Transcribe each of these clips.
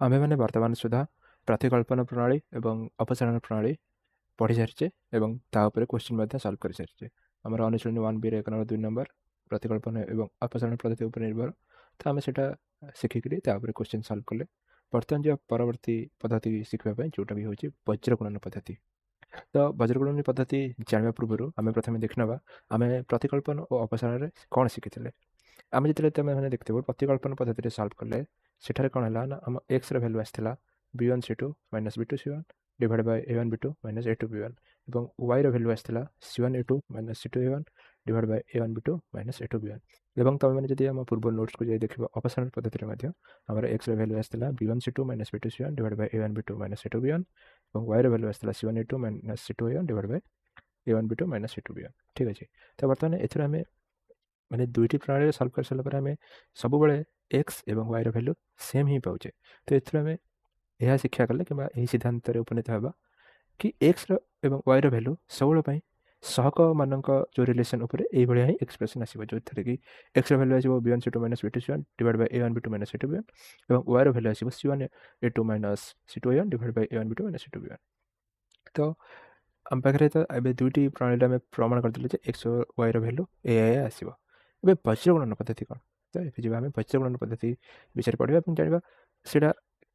आम्भेମାନେ ବର୍ତ୍ତମାନ ସୁଦ୍ଧା ପ୍ରତିକଳ୍ପନ ପ୍ରଣାଳୀ ଏବଂ ଅପସାରଣ ପ୍ରଣାଳୀ ପଢ଼ି ସାରିଛେ ଏବଂ ତା ଉପରେ କ୍ୱେଶ୍ଚିନ୍ ମଧ୍ୟ ସଲ୍ଭ କରିସାରିଛେ। ଆମର ଅନୁଶୀଳନୀ 1B ରେ 1 ନମ୍ବର 2 ନମ୍ବର ପ୍ରତିକଳ୍ପନ ଏବଂ ଅପସାରଣ ପଦ୍ଧତି ଉପରେ ନିର୍ଭର, ତ ଆମେ ସେଇଟା ଶିଖିକରି ତା ଉପରେ କ୍ୱେଶ୍ଚିନ୍ ସଲ୍ଭ କଲେ। ବର୍ତ୍ତମାନ ଯିବା ପରବର୍ତ୍ତୀ ପଦ୍ଧତି ଶିଖିବା ପାଇଁ, ଯେଉଁଟା ବି ହେଉଛି ବଜ୍ରଗୁଣନ ପଦ୍ଧତି। ତ ବଜ୍ରଗୁଣନ ପଦ୍ଧତି ଜାଣିବା ପୂର୍ବରୁ ଆମେ ପ୍ରଥମେ ଦେଖିନେବା ଆମେ ପ୍ରତିକଳ୍ପନ ଓ ଅପସାରଣରେ କ'ଣ ଶିଖିଥିଲେ। ଆମେ ଯେତେବେଳେ ତୁମେମାନେ ଦେଖିଥିବ ପ୍ରତିକଳ୍ପନ ପଦ୍ଧତିରେ ସଲ୍ଭ କଲେ, ସେଠାରେ କ'ଣ ହେଲା ନା ଆମ ଏକ୍ସର ଭ୍ୟାଲୁ ଆସିଥିଲା b1 c2 minus b2 c1 divide Bai a1 b2 minus a2 b1 ଏବଂ ୱାଇର ଭ୍ୟାଲୁ ଆସିଥିଲା c1 a2 minus c2 a1 divide Bai a1 b2 minus a2 b1। ଏବଂ ତୁମେମାନେ ଯଦି ଆମ ପୂର୍ବ ନୋଟ୍ସକୁ ଯାଇ ଦେଖିବ ଅପସାରଣ ପଦ୍ଧତିରେ ମଧ୍ୟ ଆମର ଏକ୍ସର ଭ୍ୟାଲୁ ଆସିଥିଲା b1 c2 minus b2 c1 divide Bai a1 b2 minus a2 b1 ଏବଂ ୱାଇର ଭ୍ୟାଲୁ ଆସିଥିଲା c1 a2 minus c2 a1 divide Bai a1 b2 minus a2 b1। ଠିକ୍ ଅଛି। ତ ବର୍ତ୍ତମାନ ଏଥିରେ ଆମେ ମାନେ ଦୁଇଟି ପ୍ରଣାଳୀରେ ସଲ୍ଭ କରିସାରିଲା ପରେ ଆମେ ସବୁବେଳେ ଏକ୍ସ ଏବଂ ୱାଇର ଭ୍ୟାଲୁ ସେମ୍ ହିଁ ପାଉଛେ। ତ ଏଥିରୁ ଆମେ ଏହା ଶିକ୍ଷା କଲେ କିମ୍ବା ଏହି ସିଦ୍ଧାନ୍ତରେ ଉପନୀତ ହେବା କି ଏକ୍ସର ଏବଂ ୱାଇର ଭ୍ୟାଲୁ ସବୁବେଳେ ପାଇଁ ସହକମାନଙ୍କ ଯେଉଁ ରିଲେସନ୍ ଉପରେ ଏଇଭଳିଆ ହିଁ ଏକ୍ସପ୍ରେସନ୍ ଆସିବ, ଯେଉଁଥିରେ କି ଏକ୍ସର ଭ୍ୟାଲୁ ଆସିବ b1 c2 minus b2 c1 divide Bai a1 b2 minus a2 b1 ଏବଂ ୱାଇର ଭ୍ୟାଲୁ ଆସିବ c1 a2 minus c2 a1 divide Bai a1 b2 minus a2 b1। ତ ଆମ ପାଖରେ ତ ଏବେ ଦୁଇଟି ପ୍ରଣାଳୀରେ ଆମେ ପ୍ରମାଣ କରିଦେଲେ ଯେ ଏକ୍ସ ଓ ୱାଇର ଭ୍ୟାଲୁ ଏଇଆ ଆସିବ। ଏବେ ବଜ୍ରଗୁଣନ ପଦ୍ଧତି କ'ଣ? ତ ଏବେ ଯିବା ଆମେ ବଜ୍ରଗୁଣନ ପଦ୍ଧତି ବିଷୟରେ ପଢ଼ିବା ଏବଂ ଜାଣିବା ସେଇଟା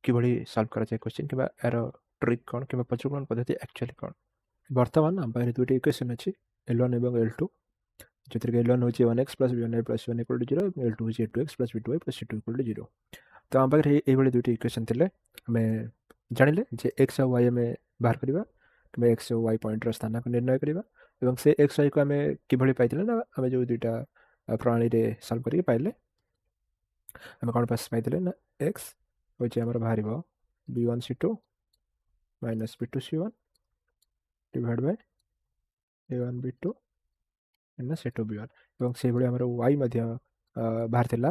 କିଭଳି ସଲ୍ଭ କରାଯାଏ କ୍ୱେଶ୍ଚିନ୍, କିମ୍ବା ଏହାର ଟ୍ରିକ୍ କ'ଣ, କିମ୍ବା ବଜ୍ରଗୁଣନ ପଦ୍ଧତି ଆକ୍ଚୁଆଲି କ'ଣ। ବର୍ତ୍ତମାନ ଆମ ପାଖରେ ଦୁଇଟି ଇକ୍ୱେସନ୍ ଅଛି L1 ଏବଂ L2, ଯେଉଁଥିରେ କି L1 ହେଉଛି 1x plus b1y plus c1 equal two 0 ଏବଂ L2 ହେଉଛି a2x plus b2y plus c2 equal to 0। ତ ଆମ ପାଖରେ ଏଇଭଳି ଦୁଇଟି ଇକ୍ୱେସନ୍ ଥିଲେ। ଆମେ ଜାଣିଲେ ଯେ ଏକ୍ସ ଆଉ ୱାଇ ଆମେ ବାହାର କରିବା କିମ୍ବା ଏକ୍ସ ଓ ୱାଇ ପଏଣ୍ଟର ସ୍ଥାନକୁ ନିର୍ଣ୍ଣୟ କରିବା ଏବଂ ସେ ଏକ୍ସ ୱାଇକୁ ଆମେ କିଭଳି ପାଇଥିଲେ ନା ଆମେ ଯେଉଁ ଦୁଇଟା ପ୍ରଣାଳୀରେ ସଲ୍ଭ କରିକି ପାଇଲେ, ଆମେ କ'ଣ ପାଇଥିଲେ ନା ଏକ୍ସ ହେଉଛି ଆମର ବାହାରିବ b1 c2 minus b2 c1 divide Bai a1 b2 minus a2 b1 ଏବଂ ସେଇଭଳି ଆମର ୱାଇ ମଧ୍ୟ ବାହାରିଥିଲା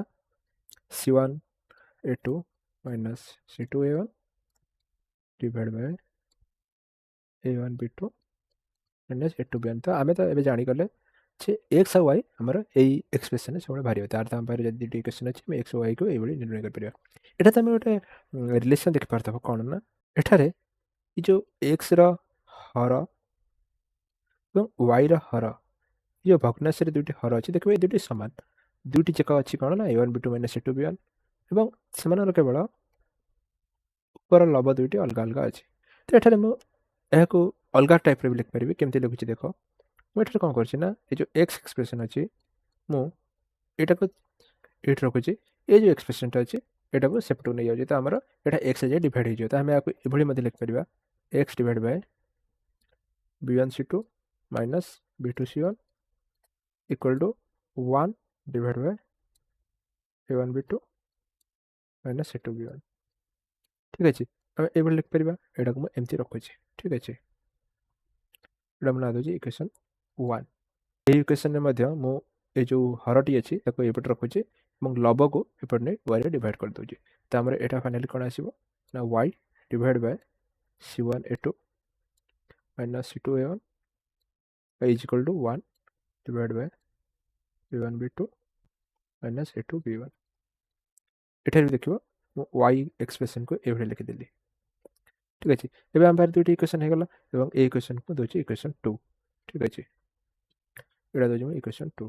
c1 a2 minus c2 a1 divide Bai a1 b2 minus a2 b1। ତ ଆମେ ତ ଏବେ ଜାଣିଗଲେ ଯେ ଏକ୍ସ ଆଉ ୱାଇ ଆମର ଏଇ ଏକ୍ସପ୍ରେସନ୍ରେ ସବୁବେଳେ ବାହାରିବ। ତାର ତ ଆମ ପାଖରେ ଯଦି ଦୁଇଟି ଇକ୍ୱେସନ୍ ଅଛି, ଆମେ ଏକ୍ସ ଓ ୱାଇକୁ ଏଇଭଳି ନିର୍ଣ୍ଣୟ କରିପାରିବା। ଏଟା ତ ଆମେ ଗୋଟେ ରିଲେସନ୍ ଦେଖିପାରୁଥିବ କ'ଣ ନା, ଏଠାରେ ଏ ଯେଉଁ ଏକ୍ସର ହର ଏବଂ ୱାଇର ହର, ଏ ଯେଉଁ ଭଗ୍ନାଂଶରେ ଦୁଇଟି ହର ଅଛି, ଦେଖିବ ଏ ଦୁଇଟି ସମାନ। ଦୁଇଟି ଯାକ ଅଛି କ'ଣ ନା a1 b2 minus a2 b1 ଏବଂ ସେମାନଙ୍କର କେବଳ ଉପର ଲବ ଦୁଇଟି ଅଲଗା ଅଲଗା ଅଛି। ତ ଏଠାରେ ମୁଁ ଏହାକୁ ଅଲଗା ଟାଇପ୍ରେ ବି ଲେଖିପାରିବି। କେମିତି ଲେଖୁଛି ଦେଖ, ମୁଁ ଏଠାରେ କ'ଣ କରୁଛି ନା ଏ ଯେଉଁ ଏକ୍ସ ଏକ୍ସପ୍ରେସନ୍ ଅଛି, ମୁଁ ଏଇଟାକୁ ଏଇଠି ରଖୁଛି, ଏ ଯେଉଁ ଏକ୍ସପ୍ରେସନ୍ଟା ଅଛି ଏଇଟାକୁ ସେପଟକୁ ନେଇଯାଉଛି। ତ ଆମର ଏଇଟା ଏକ୍ସ ଯାଏ ଡିଭାଇଡ଼ ହେଇଯିବ। ତ ଆମେ ଏହାକୁ ଏଭଳି ମଧ୍ୟ ଲେଖିପାରିବା x divide by b1 c2 minus b2 c1 equal to 1 divide by a1 b2 minus a2 b1। ଠିକ୍ ଅଛି, ଆମେ ଏଇଭଳି ଲେଖିପାରିବା। ଏଇଟାକୁ ମୁଁ ଏମିତି ରଖୁଛି। ଠିକ୍ ଅଛି, ଏଇଟା ମୁଁ ନାଁ ଦେଉଛି ଇକ୍ୱେସନ୍ 1। ଏହି ଇକ୍ୱେସନ୍ରେ ମଧ୍ୟ ମୁଁ ଏ ଯେଉଁ ହରଟି ଅଛି ତାକୁ ଏପଟେ ରଖୁଛି ଏବଂ ଲବକୁ ଏପଟେ ନେଇ ୱାଇରେ ଡିଭାଇଡ଼ କରିଦେଉଛି। ତ ଆମର ଏଇଟା ଫାଇନାଲି କ'ଣ ଆସିବ ନା Y divide Bai c1 a2 minus c2 a1 is equal to 1 divide by a1 b2 minus a2 b1। ଏଠାରେ ବି ଦେଖିବ ମୁଁ ୱାଇ ଏକ୍ସପ୍ରେସନ୍କୁ ଏଭଳି ଲେଖିଦେଲି। ଠିକ୍ ଅଛି, ଏବେ ଆମ ପାଖରେ ଦୁଇଟି ଇକ୍ୱେସନ୍ ହେଇଗଲା ଏବଂ এই ଇକ୍ୱେସନ୍କୁ ଦେଉଛି ଇକ୍ୱେସନ୍ 2। ଠିକ୍ ଅଛି, ଏଇଟା ଦେଉଛି ମୁଁ ଇକ୍ୱେସନ୍ 2।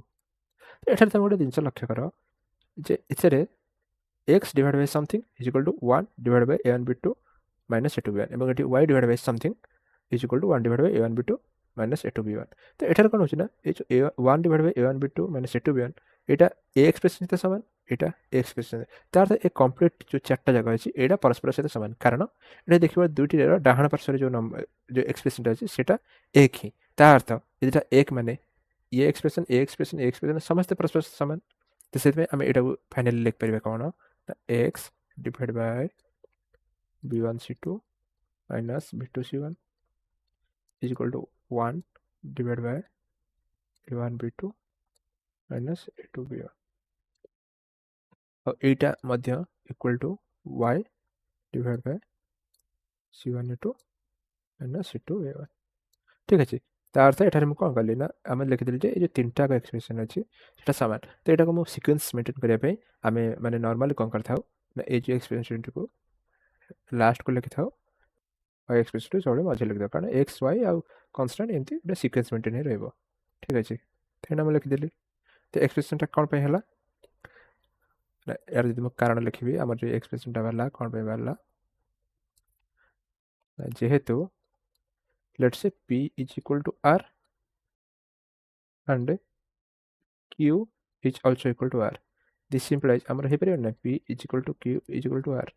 ଏଠାରେ ତୁମେ ଗୋଟେ ଜିନିଷ ଲକ୍ଷ୍ୟ କର ଯେ ଏଥିରେ x divide Bai something is equal to 1 divide by a1 b2 minus a2 b1 ଏବଂ ଏଠି y divide Bai something is equal to 1 divide by a1 b2 minus a2 b1। ତ ଏଠାରେ କ'ଣ ହେଉଛି ନା ଏ ଯେଉଁ 1 divide by a1 b2 minus a2 b1 ଏଇଟା ଏ expression ସହିତ ସମାନ, ଏଇଟା ଏ ଏକ୍ସପ୍ରେସନ୍। ତାର ତ ଏ କମ୍ପ୍ଲିଟ୍ ଯେଉଁ ଚାରିଟା ଜାଗା ଅଛି ଏଇଟା ପରସ୍ପର ସହିତ ସମାନ, କାରଣ ଏଇଟା ଦେଖିବା ଦୁଇଟିର ଡାହାଣ ପାର୍ଶ୍ୱରେ ଯେଉଁ ଏକ୍ସପ୍ରେସନ୍ଟା ଅଛି ସେଇଟା ଏକ ହିଁ। ତା ଅର୍ଥ ଏଇଟା ଏକ ମାନେ ଏ ଏକ୍ସପ୍ରେସନ୍ ଏ ଏକ୍ସପ୍ରେସନ୍ ଏ ଏକ୍ସପ୍ରେସନ୍ ସମସ୍ତେ ପରସ୍ପର ସମାନ। ତ ସେଥିପାଇଁ ଆମେ ଏଇଟାକୁ ଫାଇନାଲି ଲେଖିପାରିବା କ'ଣ ନା x divide by b1 c2 minus b2 c1 is equal to 1 divide by a1 b2 minus a2 b1 ଆଉ ଏଇଟା ମଧ୍ୟ equal to y divide Bai c1 a2 minus c2 a1। ଠିକ୍ ଅଛି, ତା ଅର୍ଥ ଏଠାରେ ମୁଁ କ'ଣ କଲି ନା ଆମେ ଲେଖିଦେଲି ଯେ ଏ ଯେଉଁ ତିନିଟା ଏକ୍ସପ୍ରେସନ୍ ଅଛି ସେଇଟା ସମାନ। ତ ଏଇଟାକୁ ମୁଁ ସିକ୍ୱେନ୍ସ ମେଣ୍ଟେନ୍ କରିବା ପାଇଁ ଆମେ ମାନେ ନର୍ମାଲି କ'ଣ କରିଥାଉ ନା ଏଇ ଯେଉଁ ଏକ୍ସପ୍ରେସନ୍ଟିକୁ ଲାଷ୍ଟକୁ ଲେଖିଥାଉ y ଏକ୍ସପ୍ରେସନ୍ଟୁ ସବୁବେଳେ ମଝିରେ ଲେଖିଥାଉ, କାରଣ x y ଆଉ କନଷ୍ଟାଣ୍ଟ ଏମିତି ଗୋଟେ ସିକ୍ୱେନ୍ସ ମେଣ୍ଟେନ୍ ହେଇ ରହିବ। ଠିକ୍ ଅଛି, ତେଣୁ ମୁଁ ଲେଖିଦେଲି। ତ ଏକ୍ସପ୍ରେସନ୍ଟା କ'ଣ ପାଇଁ ହେଲା ନା, ଏହାର ଯଦି ମୁଁ କାରଣ ଲେଖିବି, ଆମର ଯେଉଁ ଏକ୍ସପ୍ରେସନ୍ଟା ବାହାରିଲା କ'ଣ ପାଇଁ ବାହାରିଲା, ଯେହେତୁ let's say p is equal to r and q is also equal to r, this implies ଆମର ହେଇପାରିବ ନା p is equal to q is equal to r।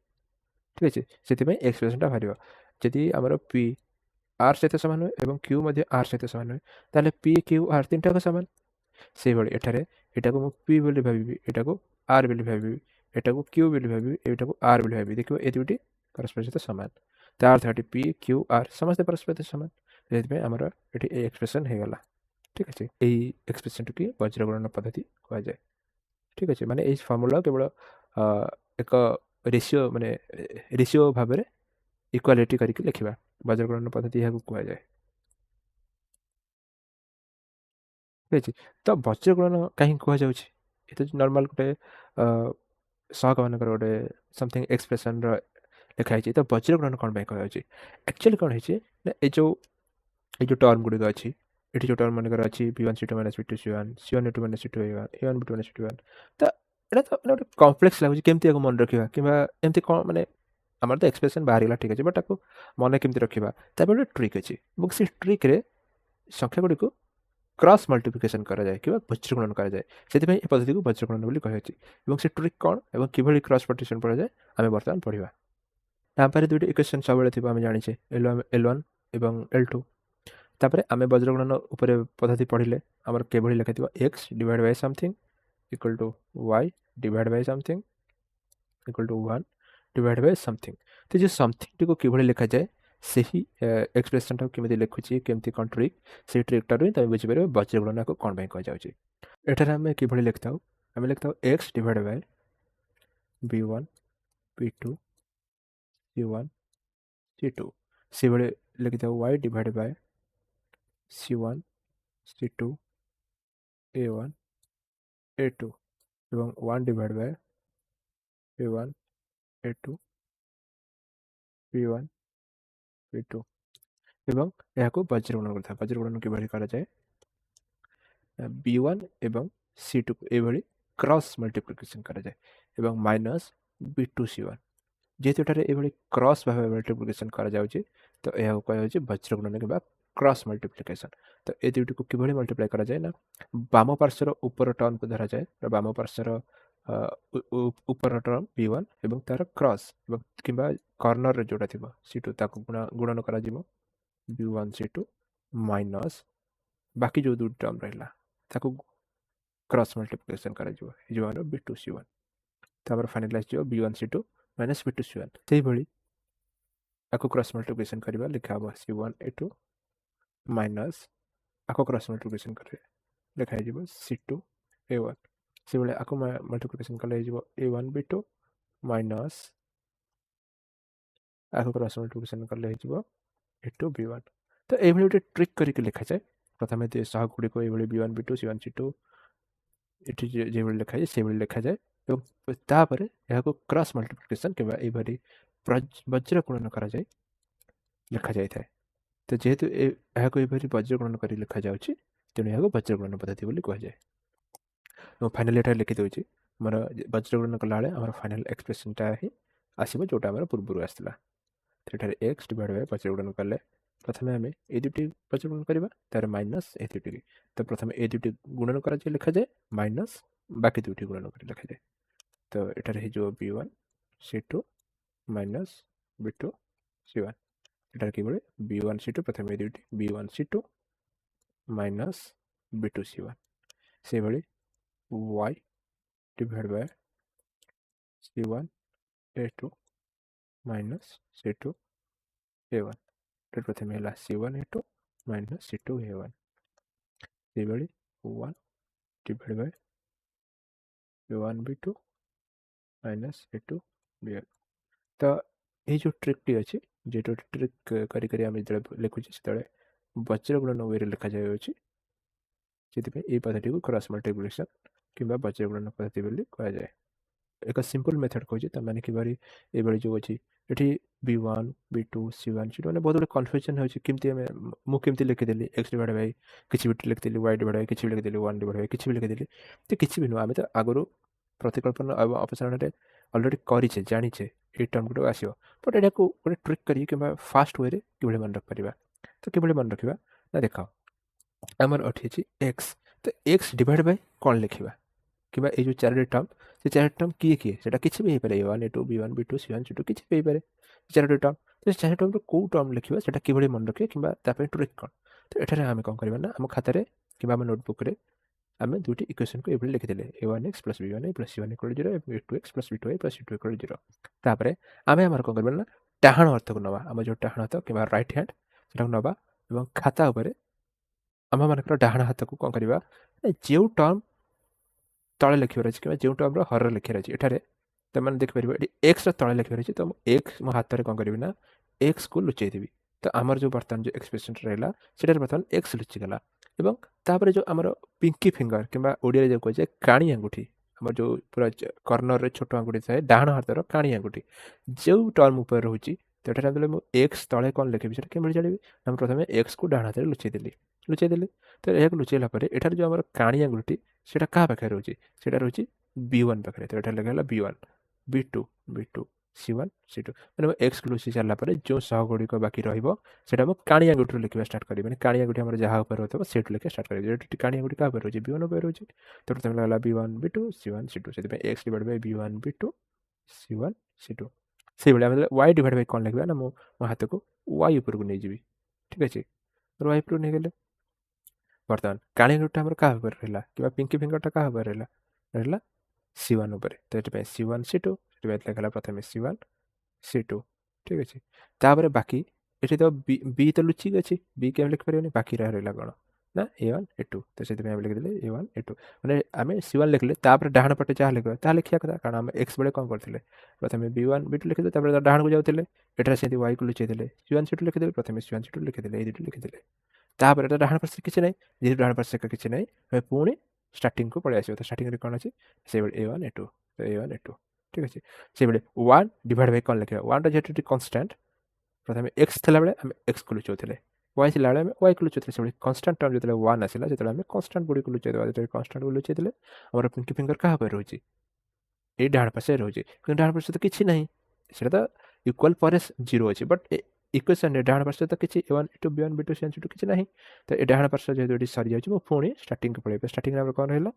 ঠিক ଅଛି, ସେଥିପାଇଁ ଏକ୍ସପ୍ରେସନ୍ଟା ବାହାରିବ। ଯଦି ଆମର p r ସହିତ ସମାନ ହୁଏ ଏବଂ q ମଧ୍ୟ r ସହିତ ସମାନ ହୁଏ, ତାହେଲେ p q r ତିନିଟାକ ସମାନ। ସେଇଭଳି ଏଠାରେ ଏଟାକୁ ମୁଁ p ବୋଲି ଭାବିବି, ଏଟାକୁ r ବୋଲି ଭାବିବି, ଏଟାକୁ q ବୋଲି ଭାବିବି, ଏଇଟାକୁ r ବୋଲି ଭାବିବି, ଦେଖିବ ଏ ଦୁଇଟି ପରସ୍ପର ସହିତ ସମାନ। ତା ଅର୍ଥ ଏଠି p q r ସମସ୍ତେ ପରସ୍ପର ସହିତ ସମାନ, ସେଥିପାଇଁ ଆମର ଏଠି ଏ ଏକ୍ସପ୍ରେସନ୍ ହେଇଗଲା। ঠিক আছে, এই এক্সপ্রেশনটিকে বজ্রগণন পদ্ধতি কুହାଯାଏ। ঠিক আছে, ମାନେ ଏଇ ଫର୍ମୁଲା କେବଳ ଏକ ରେସିଓ ମାନେ ରେସିଓ ଭାବରେ ଇକ୍ୱାଲିଟି କରିକି ଲେଖିବା, ବଜ୍ରଗଣନ ପଦ୍ଧତି ଏହାକୁ କୁହାଯାଏ। ଠିକ୍ ଅଛି, ତ ବଜ୍ରଗଣନ କାହିଁକି କୁହାଯାଉଛି? ଏ ତ ନର୍ମାଲ ଗୋଟେ ସହଗମାନଙ୍କର ଗୋଟେ ସମଥିଙ୍ଗ ଏକ୍ସପ୍ରେସନ୍ର ଲେଖା ହେଇଛି, ତ ବଜ୍ରଗଣନ କ'ଣ ପାଇଁ କୁହାଯାଉଛି? ଆକ୍ଚୁଆଲି କ'ଣ ହେଇଛି ନା, ଏଇ ଯେଉଁ ଟର୍ମ ଗୁଡ଼ିକ ଅଛି, ଏଠି ଯେଉଁ ଟର୍ମ ମାନଙ୍କର ଅଛି b1 c2 - b2 c1, c1 a2 - c2 a1, a1 b2 - c2 a1, ତ ଏଇଟା ତ ମାନେ ଗୋଟେ କମ୍ପ୍ଲେକ୍ସ ଲାଗୁଛି, କେମିତି ଆକୁ ମନେ ରଖିବା, କିମ୍ବା ଏମିତି କ'ଣ ମାନେ ଆମର ତ ଏକ୍ସପ୍ରେସନ୍ ବାହାରିଗଲା, ଠିକ୍ ଅଛି, ବଟ୍ ତାକୁ ମନେ କେମିତି ରଖିବା, ତା ପାଇଁ ଗୋଟେ ଟ୍ରିକ୍ ଅଛି ଏବଂ ସେ ଟ୍ରିକ୍ରେ ସଂଖ୍ୟା ଗୁଡ଼ିକୁ କ୍ରସ୍ ମଲ୍ଟିପ୍ଲିକେସନ୍ କରାଯାଏ କିମ୍ବା ବଜ୍ରଗୁଣନ କରାଯାଏ, ସେଥିପାଇଁ ଏ ପଦ୍ଧତିକୁ ବଜ୍ରଗୁଣନ ବୋଲି କୁହାଯାଇଛି। ଏବଂ ସେ ଟ୍ରିକ୍ କ'ଣ ଏବଂ କିଭଳି କ୍ରସ୍ ମଲ୍ଟିପ୍ଲିକେସନ୍ କରାଯାଏ ଆମେ ବର୍ତ୍ତମାନ ପଢ଼ିବା। ତାପରେ ଦୁଇଟି ଇକ୍ୱେସନ୍ ସବୁବେଳେ ଥିବ, ଆମେ ଜାଣିଛେ L1 ଏବଂ L2। ତାପରେ ଆମେ ବଜ୍ରଗଣନ ଉପରେ ପଦ୍ଧତି ପଢ଼ିଲେ ଆମର କିଭଳି ଲେଖାଥିବ x divide Bai something equal to y divide Bai something equal to 1 divide Bai something. ତ ଯେଉଁ ସମଥିଙ୍ଗଟିକୁ କିଭଳି ଲେଖାଯାଏ, ସେହି ଏକ୍ସପ୍ରେସନ୍ଟାକୁ କେମିତି ଲେଖୁଛି, କେମିତି କ'ଣ ଟ୍ରିକ୍, ସେଇ ଟ୍ରିକ୍ଟାରୁ ହିଁ ତୁମେ ବୁଝିପାରିବ ବଜ୍ରଗଣନାକୁ କ'ଣ ପାଇଁ କୁହାଯାଉଛି। ଏଠାରେ ଆମେ କିଭଳି ଲେଖିଥାଉ, ଆମେ ଲେଖିଥାଉ x divide Bai b1 b2 c1 c2, ସେଭଳି ଲେଖିଥାଉ y divide Bai c1 c2 a1 a2 এবং 1 divide by a1 a2 b1 b2 এবং ଏହାକୁ ବଜ୍ରଗୁଣନ କରିଥାଉ। ବଜ୍ରଗୁଣନ କିଭଳି କରାଯାଏ, b1 ଏବଂ c2କୁ ଏଇଭଳି କ୍ରସ୍ ମଲ୍ଟିପ୍ଲିକେସନ୍ କରାଯାଏ ଏବଂ ମାଇନସ୍ b2 c1। ଯେହେତୁ ଏଠାରେ ଏଇଭଳି କ୍ରସ୍ ଭାବେ ମଲ୍ଟିପ୍ଲିକେସନ୍ କରାଯାଉଛି, ତ ଏହାକୁ କୁହାଯାଉଛି ବଜ୍ରଗୁଣନ କିମ୍ବା କ୍ରସ୍ ମଲ୍ଟିପ୍ଲିକେସନ୍। ତ ଏ ଦୁଇଟିକୁ କିଭଳି ମଲ୍ଟିପ୍ଲାଏ କରାଯାଏ ନା, ବାମ ପାର୍ଶ୍ୱର ଉପର ଟର୍ମକୁ ଧରାଯାଏ, ବାମ ପାର୍ଶ୍ୱର ଉପର ଟର୍ମ b1 ଏବଂ ତାର କ୍ରସ୍ ଏବଂ କିମ୍ବା କର୍ଣ୍ଣରରେ ଯେଉଁଟା ଥିବ c2 ତାକୁ ଗୁଣନ କରାଯିବ b1 c2 ମାଇନସ୍ ବାକି ଯେଉଁ ଦୁଇଟି ଟର୍ମ ରହିଲା ତାକୁ କ୍ରସ୍ ମଲ୍ଟିପ୍ଲିକେସନ୍ କରାଯିବ, ହେଇଯିବ ଆମର b2 c1। ତାପରେ ଫାଇନାଲ୍ ଆସିଯିବ b1 c2 minus b2 c1। ସେହିଭଳି ଆକୁ କ୍ରସ୍ ମଲ୍ଟିପ୍ଲିକେସନ୍ କରିବା, ଲେଖା ହେବ c1 a2 ମାଇନସ୍ ଆକୁ କ୍ରସ୍ ମଲ୍ଟିପ୍ଲିକେସନ୍ କରିବେ, ଲେଖା ହେଇଯିବ c2 a1। ସେଭଳି ଆକୁ ମଲ୍ଟିପ୍ଲିକେସନ୍ କଲେ ହେଇଯିବ a1 b2 ମାଇନସ୍ ଆକୁ କ୍ରସ୍ ମଲ୍ଟିପ୍ଲିକେସନ୍ କଲେ ହେଇଯିବ a2 b1। ତ ଏଇଭଳି ଗୋଟେ ଟ୍ରିକ୍ କରିକି ଲେଖାଯାଏ। ପ୍ରଥମେ ସହଗଗୁଡ଼ିକୁ ଏଇଭଳି b1 b2 c1 c2 ଏଠି ଯେଭଳି ଲେଖାଯାଏ ସେଇଭଳି ଲେଖାଯାଏ ଏବଂ ତାପରେ ଏହାକୁ କ୍ରସ୍ ମଲ୍ଟିପ୍ଲିକେସନ୍ କିମ୍ବା ଏଇଭଳି ବଜ୍ରଗୁଣନ କରାଯାଇ ଲେଖାଯାଇଥାଏ। ତ ଯେହେତୁ ଏହାକୁ ଏଇଭଳି ବଜ୍ରଗୁଣନ କରି ଲେଖାଯାଉଛି, ତେଣୁ ଏହାକୁ ବଜ୍ରଗୁଣନ ପଦ୍ଧତି ବୋଲି କୁହାଯାଏ। ମୁଁ ଫାଇନାଲି ଏଠାରେ ଲେଖିଦେଉଛି, ଆମର ବଜ୍ରଗୁଣନ କଲାବେଳେ ଆମର ଫାଇନାଲ୍ ଏକ୍ସପ୍ରେସନ୍ଟା ହିଁ ଆସିବ ଯେଉଁଟା ଆମର ପୂର୍ବରୁ ଆସିଥିଲା। ଏଠାରେ x ଡିଭାଇଡ୍ ବାଇ ବଜ୍ରଗୁଣନ କଲେ ପ୍ରଥମେ ଆମେ ଏ ଦୁଇଟି ବଜ୍ରଗୁଣନ କରିବା, ତାର ମାଇନସ୍ ଏ ଦୁଇଟିକି, ତ ପ୍ରଥମେ ଏ ଦୁଇଟି ଗୁଣନ କରାଯାଇ ଲେଖାଯାଏ, ମାଇନସ୍ ବାକି ଦୁଇଟି ଗୁଣନ କରି ଲେଖାଯାଏ। ତ ଏଠାରେ ହେଇଯିବ b1 c2 minus b2 c1। ଏଠାରେ କିଭଳି b1 c2 ପ୍ରଥମେ ଏ ଦୁଇଟି b1 c2 minus b2 c1, ସେହିଭଳି y divide Bai c1 a2 minus c2 a1। ପ୍ରଥମେ ହେଲା c1 a2 minus c2 a1, ସେହିଭଳି 1 divide Bai a1 b2 minus a2 b1। ତ ଏଇ ଯେଉଁ ଟ୍ରିକ୍ଟି ଅଛି, ଯେହେତୁ ଟ୍ରିକ୍ କରି ଆମେ ଯେତେବେଳେ ଲେଖୁଛେ ସେତେବେଳେ ବଜ୍ରଗୁଣନ ୱେରେ ଲେଖାଯାଉଅଛି, ସେଥିପାଇଁ এই ପଦ୍ଧତିକୁ କ୍ରସ୍ ମଲ୍ଟିପ୍ଲିକେସନ୍ କିମ୍ବା ବଜ୍ରଗୁଣନ ପଦ୍ଧତି ବୋଲି କୁହାଯାଏ। ଏକ ସିମ୍ପଲ୍ ମେଥଡ଼ କହୁଛି, ତାମାନେ କିଭଳି ଏଇଭଳି ଯେଉଁ ଅଛି ଏଠି B1 B2 C1 C2 ମାନେ ବହୁତ ଗୁଡ଼ିଏ କନଫ୍ୟୁଜନ୍ ହେଉଛି କେମିତି ଆମେ ମୁଁ କେମିତି ଲେଖିଦେଲି x ଡିଭାଇଡ଼ ବାଇ କିଛି ବି ଲେଖିଦେଲି y ଡିଭାଇଡ଼ ବାଇ କିଛି ବି ଲେଖିଦେଲି 1 ଡିଭାଇଡ଼ ବାଇ କିଛି ବି ଲେଖିଦେଲି ତ କିଛି ବି ନୁହଁ ଆମେ ତ ଆଗରୁ ପ୍ରତିକଳ୍ପନ ଆଉ ଅପସାରଣରେ ଅଲରେଡ଼ି କରିଛେ ଜାଣିଛେ ଏଇ ଟର୍ମଗୁଡ଼ିକ ଆସିବ ବଟ୍ ଏଟାକୁ ଗୋଟେ ଟ୍ରିକ୍ କରି କିମ୍ବା ଫାଷ୍ଟ ୱେରେ କିଭଳି ମନେ ରଖିପାରିବା ତ କିଭଳି ମନେ ରଖିବା ନା ଦେଖ ଆମର ଏଠି ଅଛି x ତ x ଡିଭାଇଡ଼ ବାଇ କ'ଣ ଲେଖିବା କିମ୍ବା ଏଇ ଯେଉଁ ଚାରୋଟି ଟର୍ମ ସେ ଚାରୋଟି ଟର୍ମ କିଏ କିଏ ସେଇଟା କିଛି ବି ହେଇପାରେ A1 A2 B1 B2 C1 C2 କିଛି ବି ହେଇପାରେ ଚାରୋଟି ଟର୍ମ ତ ସେ ଚାରୋଟି ଟର୍ମରୁ କେଉଁ ଟର୍ମ ଲେଖିବା ସେଇଟା କିଭଳି ମନେ ରଖିବା କିମ୍ବା ତା ପାଇଁ ଟ୍ରିକ୍ କ'ଣ ତ ଏଠାରେ ଆମେ କ'ଣ କରିବା ନା ଆମ ଖାତାରେ କିମ୍ବା ଆମ ନୋଟବୁକ୍ରେ ଆମେ ଦୁଇଟି ଇକ୍ୱେସନ୍କୁ ଏଭଳି ଲେଖିଦେଲେ A1x plus B1a plus C1 equal 0 ଏବଂ A2x plus B2a plus C2 equal 0 ତାପରେ ଆମେ ଆମର କ'ଣ କରିବା ନା ଡାହାଣ ଅର୍ଥକୁ ନେବା ଆମ ଯେଉଁ ଡାହାଣ ହାତ କିମ୍ବା ରାଇଟ୍ ହ୍ୟାଣ୍ଡ ସେଟାକୁ ନେବା ଏବଂ ଖାତା ଉପରେ ଆମମାନଙ୍କର ଡାହାଣ ହାତକୁ କ'ଣ କରିବା ଯେଉଁ ଟର୍ମ ତଳେ ଲେଖିବାର ଅଛି କିମ୍ବା ଯେଉଁ ଟର୍ମର ହରରେ ଲେଖିବାର ଅଛି ଏଠାରେ ତୁମମାନେ ଦେଖିପାରିବ ଏଠି ଏକ୍ସର ତଳେ ଲେଖିବାର ଅଛି ତ ମୁଁ ଏକ୍ସ ମୋ ହାତରେ କ'ଣ କରିବି ନା ଏକ୍ସକୁ ଲୁଚେଇ ଦେବି ତ ଆମର ଯେଉଁ ବର୍ତ୍ତମାନ ଯେଉଁ ଏକ୍ସପ୍ରେସନ୍ଟା ରହିଲା ସେଠାରେ ବର୍ତ୍ତମାନ ଏକ୍ସ ଲୁଚିଗଲା ଏବଂ ତାପରେ ଯେଉଁ ଆମର ପିଙ୍କି ଫିଙ୍ଗର କିମ୍ବା ଓଡ଼ିଆରେ ଯେଉଁ କୁହାଯାଏ କାଣି ଆଙ୍ଗୁଠି ଆମର ଯେଉଁ ପୁରା କର୍ଣ୍ଣରରେ ଛୋଟ ଆଙ୍ଗୁଠି ଥାଏ ଡାହାଣ ହାତର କାଣି ଆଙ୍ଗୁଠି ଯେଉଁ ଟର୍ମ ଉପରେ ରହୁଛି ତ ଏଠାରେ ଯେତେବେଳେ ମୁଁ ଏକ୍ସ ତଳେ କ'ଣ ଲେଖିବି ସେଟା କେମିତି ଜାଣିବି ଆମେ ପ୍ରଥମେ ଏକ୍ସକୁ ଡାହାଣ ହାତରେ ଲୁଚେଇ ଦେଲି ତ ଏହାକୁ ଲୁଚେଇଲା ପରେ ଏଠାରେ ଯେଉଁ ଆମର କାଣି ଆଙ୍ଗୁଠି সেটা কাহা পাখে রয়েছে সেটা রয়েছে B1 পাখে তো এটা লেখা হল B1 B2 C1 C2 মানে এক্স লুচি সারা পরে যে সহগুড়িক বাকি রহব সেটা আমি কাণি আঙ্গুঠি লেখা স্টার্ট করি মানে কাণি আঙ্গুঠি আমার যা উপরে রয়েছে সেইটু লেখা স্টার্ট করি যেটি কাণি আঙ্গুঠি কাহা উপরে রয়েছে B1 উপরে রয়েছে তো প্রথমে লাগলা B1 B2 C1 C2 সেটাই x divide by B1 B2 C1 C2 সেইভাবে আমি y ডিভাইড বাই কোণ লিখবা না মো হাতକୁ y উপরକୁ ନେଇଯିବି ঠিক আছে y উপরକୁ ନେଇଗଲେ ବର୍ତ୍ତମାନ କାଳି ଆଙ୍ଗୁଠିଟା ଆମର କାହା ଉପରେ ରହିଲା କିମ୍ବା ପିଙ୍କି ଫିଙ୍ଗରଟା କାହା ଉପରେ ରହିଲା C1 ଉପରେ ତ ଏଥିପାଇଁ C1 C2 ସେଥିପାଇଁ ଲେଖାହେଲା ପ୍ରଥମେ C1 C2 ଠିକ୍ ଅଛି ତାପରେ ବାକି ଏଠି ତ B ତ ଲୁଚିକି ଅଛି B କି ଆମେ ଲେଖିପାରିବାନି ବାକି ରହିଲା କ'ଣ ନା A1 A2 ତ ସେଥିପାଇଁ ଆମେ ଲେଖିଦେଲେ A1 A2 ମାନେ ଆମେ C1 ଲେଖିଲେ ତାପରେ ଡାହାଣ ପଟେ ଯାହା ଲେଖିବା ତାହା ଲେଖିବା କଥା କାରଣ ଆମେ x ବେଳେ କ'ଣ କରିଥିଲେ ପ୍ରଥମେ B1 B2 ଲେଖିଦେଲେ ତାପରେ ଡାହାଣକୁ ଯାଉଥିଲେ ଏଠାରେ ସେମିତି yକୁ ଲୁଚେଇ ଦେଲେ C1 C2 ଲେଖିଦେଲେ ପ୍ରଥମେ C1 C2 ଲେଖିଦେଲେ ଏଇ ଦୁଇଟି ଲେଖିଦେଲେ ତାପରେ ଏଟା ଡାହାଣ ପାର୍ଶ୍ୱରେ କିଛି ନାହିଁ ଯେହେତୁ ଡାହାଣ ପାର୍ଶ୍ୱରେ କିଛି ନାହିଁ ଆମେ ପୁଣି ଷ୍ଟାର୍ଟିଂକୁ ପଳେଇ ଆସିବ ତ ଷ୍ଟାର୍ଟିଂରେ କ'ଣ ଅଛି ସେଇଭଳି A1 A2 ତ A1 A2 ଠିକ୍ ଅଛି ସେଇଭଳି 1 ଡିଭାଇଡ଼ ବାଇ କ'ଣ ଲେଖିବା 1ଟା ଯେହେତୁ ଏଠି କନଷ୍ଟାଣ୍ଟ ପ୍ରଥମେ x ଥିଲାବେଳେ ଆମେ xକୁ ଲୁଚାଉଥିଲେ y ଥିଲାବେଳେ ଆମେ yକୁ ଲୁଚାଉଥିଲେ ସେଇଭଳି କନଷ୍ଟାଣ୍ଟ ଟର୍ମ ଯେତେବେଳେ 1 ଆସିଲା ସେତେବେଳେ ଆମେ କନଷ୍ଟାଣ୍ଟ ଗୁଡ଼ିକୁ ଲୁଚାଇ ଦେବା ଯେତେବେଳେ କନଷ୍ଟାଣ୍ଟକୁ ଲୁଚାଇ ଦେଲେ ଆମର ପିଙ୍କି ଫିଙ୍ଗର କାହା ଉପରେ ରହୁଛି ଏଇ ଡାହାଣ ପାର୍ଶ୍ୱରେ ରହୁଛି କିନ୍ତୁ ଡାହାଣ ପାର୍ଶ୍ୱରେ ତ କିଛି ନାହିଁ ସେଇଟା ତ ଇକ୍ୱାଲ୍ ପରେ 0 ଅଛି ବଟ୍ ଇକ୍ୱେସନ୍ରେ ଡାହାଣ ପାର୍ଶ୍ୱରେ ତ କିଛି A1 A2 B1 B2 C1 C2 କିଛି ନାହିଁ ତ ଏ ଡାହାଣ ପାର୍ଶ୍ୱ ଯେହେତୁ ଏଠି ସରିଯାଉଛି ମୁଁ ପୁଣି ଷ୍ଟାର୍ଟିଂକୁ ପଳେଇବି ଷ୍ଟାର୍ଟିଂରେ ଆମର କ'ଣ ରହିଲା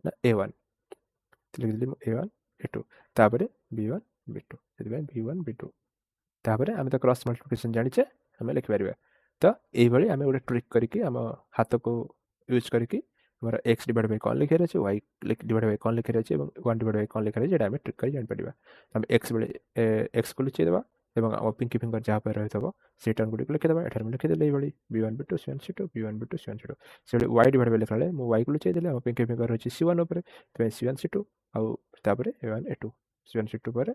ନା A1 ଲେଖିଦେଲି ମୁଁ A1 A2 ତାପରେ B1 B2 ସେଥିପାଇଁ B1 B2 ତାପରେ ଆମେ ତ କ୍ରସ୍ ମଲ୍ଟିପ୍ଲିକେସନ୍ ଜାଣିଛେ ଆମେ ଲେଖିପାରିବା ତ ଏଇଭଳି ଆମେ ଗୋଟେ ଟ୍ରିକ୍ କରିକି ଆମ ହାତକୁ ୟୁଜ୍ କରିକି ଆମର x ଡିଭାଇଡ଼ ବାଇ କ'ଣ ଲେଖିବାର ଅଛି y ଡିଭାଇଡ଼ ବାଇ କ'ଣ ଲେଖିବାର ଅଛି ଏବଂ 1 ଡିଭାଇଡ଼ ବାଇ କ'ଣ ଲେଖିବାର ଅଛି ଏଇଟା ଆମେ ଟ୍ରିକ୍ କରି ଜାଣିପାରିବା ଆମେ x ବେଳେ xକୁ ଲୁଚେଇ ଦେବା ଏବଂ ଆମ ପିଙ୍କି ଫିଙ୍ଗର ଯାହା ଉପରେ ରହିଥିବ ସେଇ ଟର୍ମ ଗୁଡ଼ିକୁ ଲେଖିଦେବା ଏଠାରେ ମୁଁ ଲେଖିଦେଲି ଏଇଭଳି B1 B2 C1 C2 B1 B2 C1 C2 ସେଭଳି y ଡିଭାଇଡ଼ ବାଇ ଲେଖିଲା ବେଳେ ମୁଁ yକୁ ଲୁଚେଇ ଦେଲି ଆମ ପିଙ୍କି ଫିଙ୍ଗର ରହିଛି C1 ଉପରେ ସେଥିପାଇଁ C1 C2 ଆଉ ତାପରେ A1 A2 C1 C2 ପରେ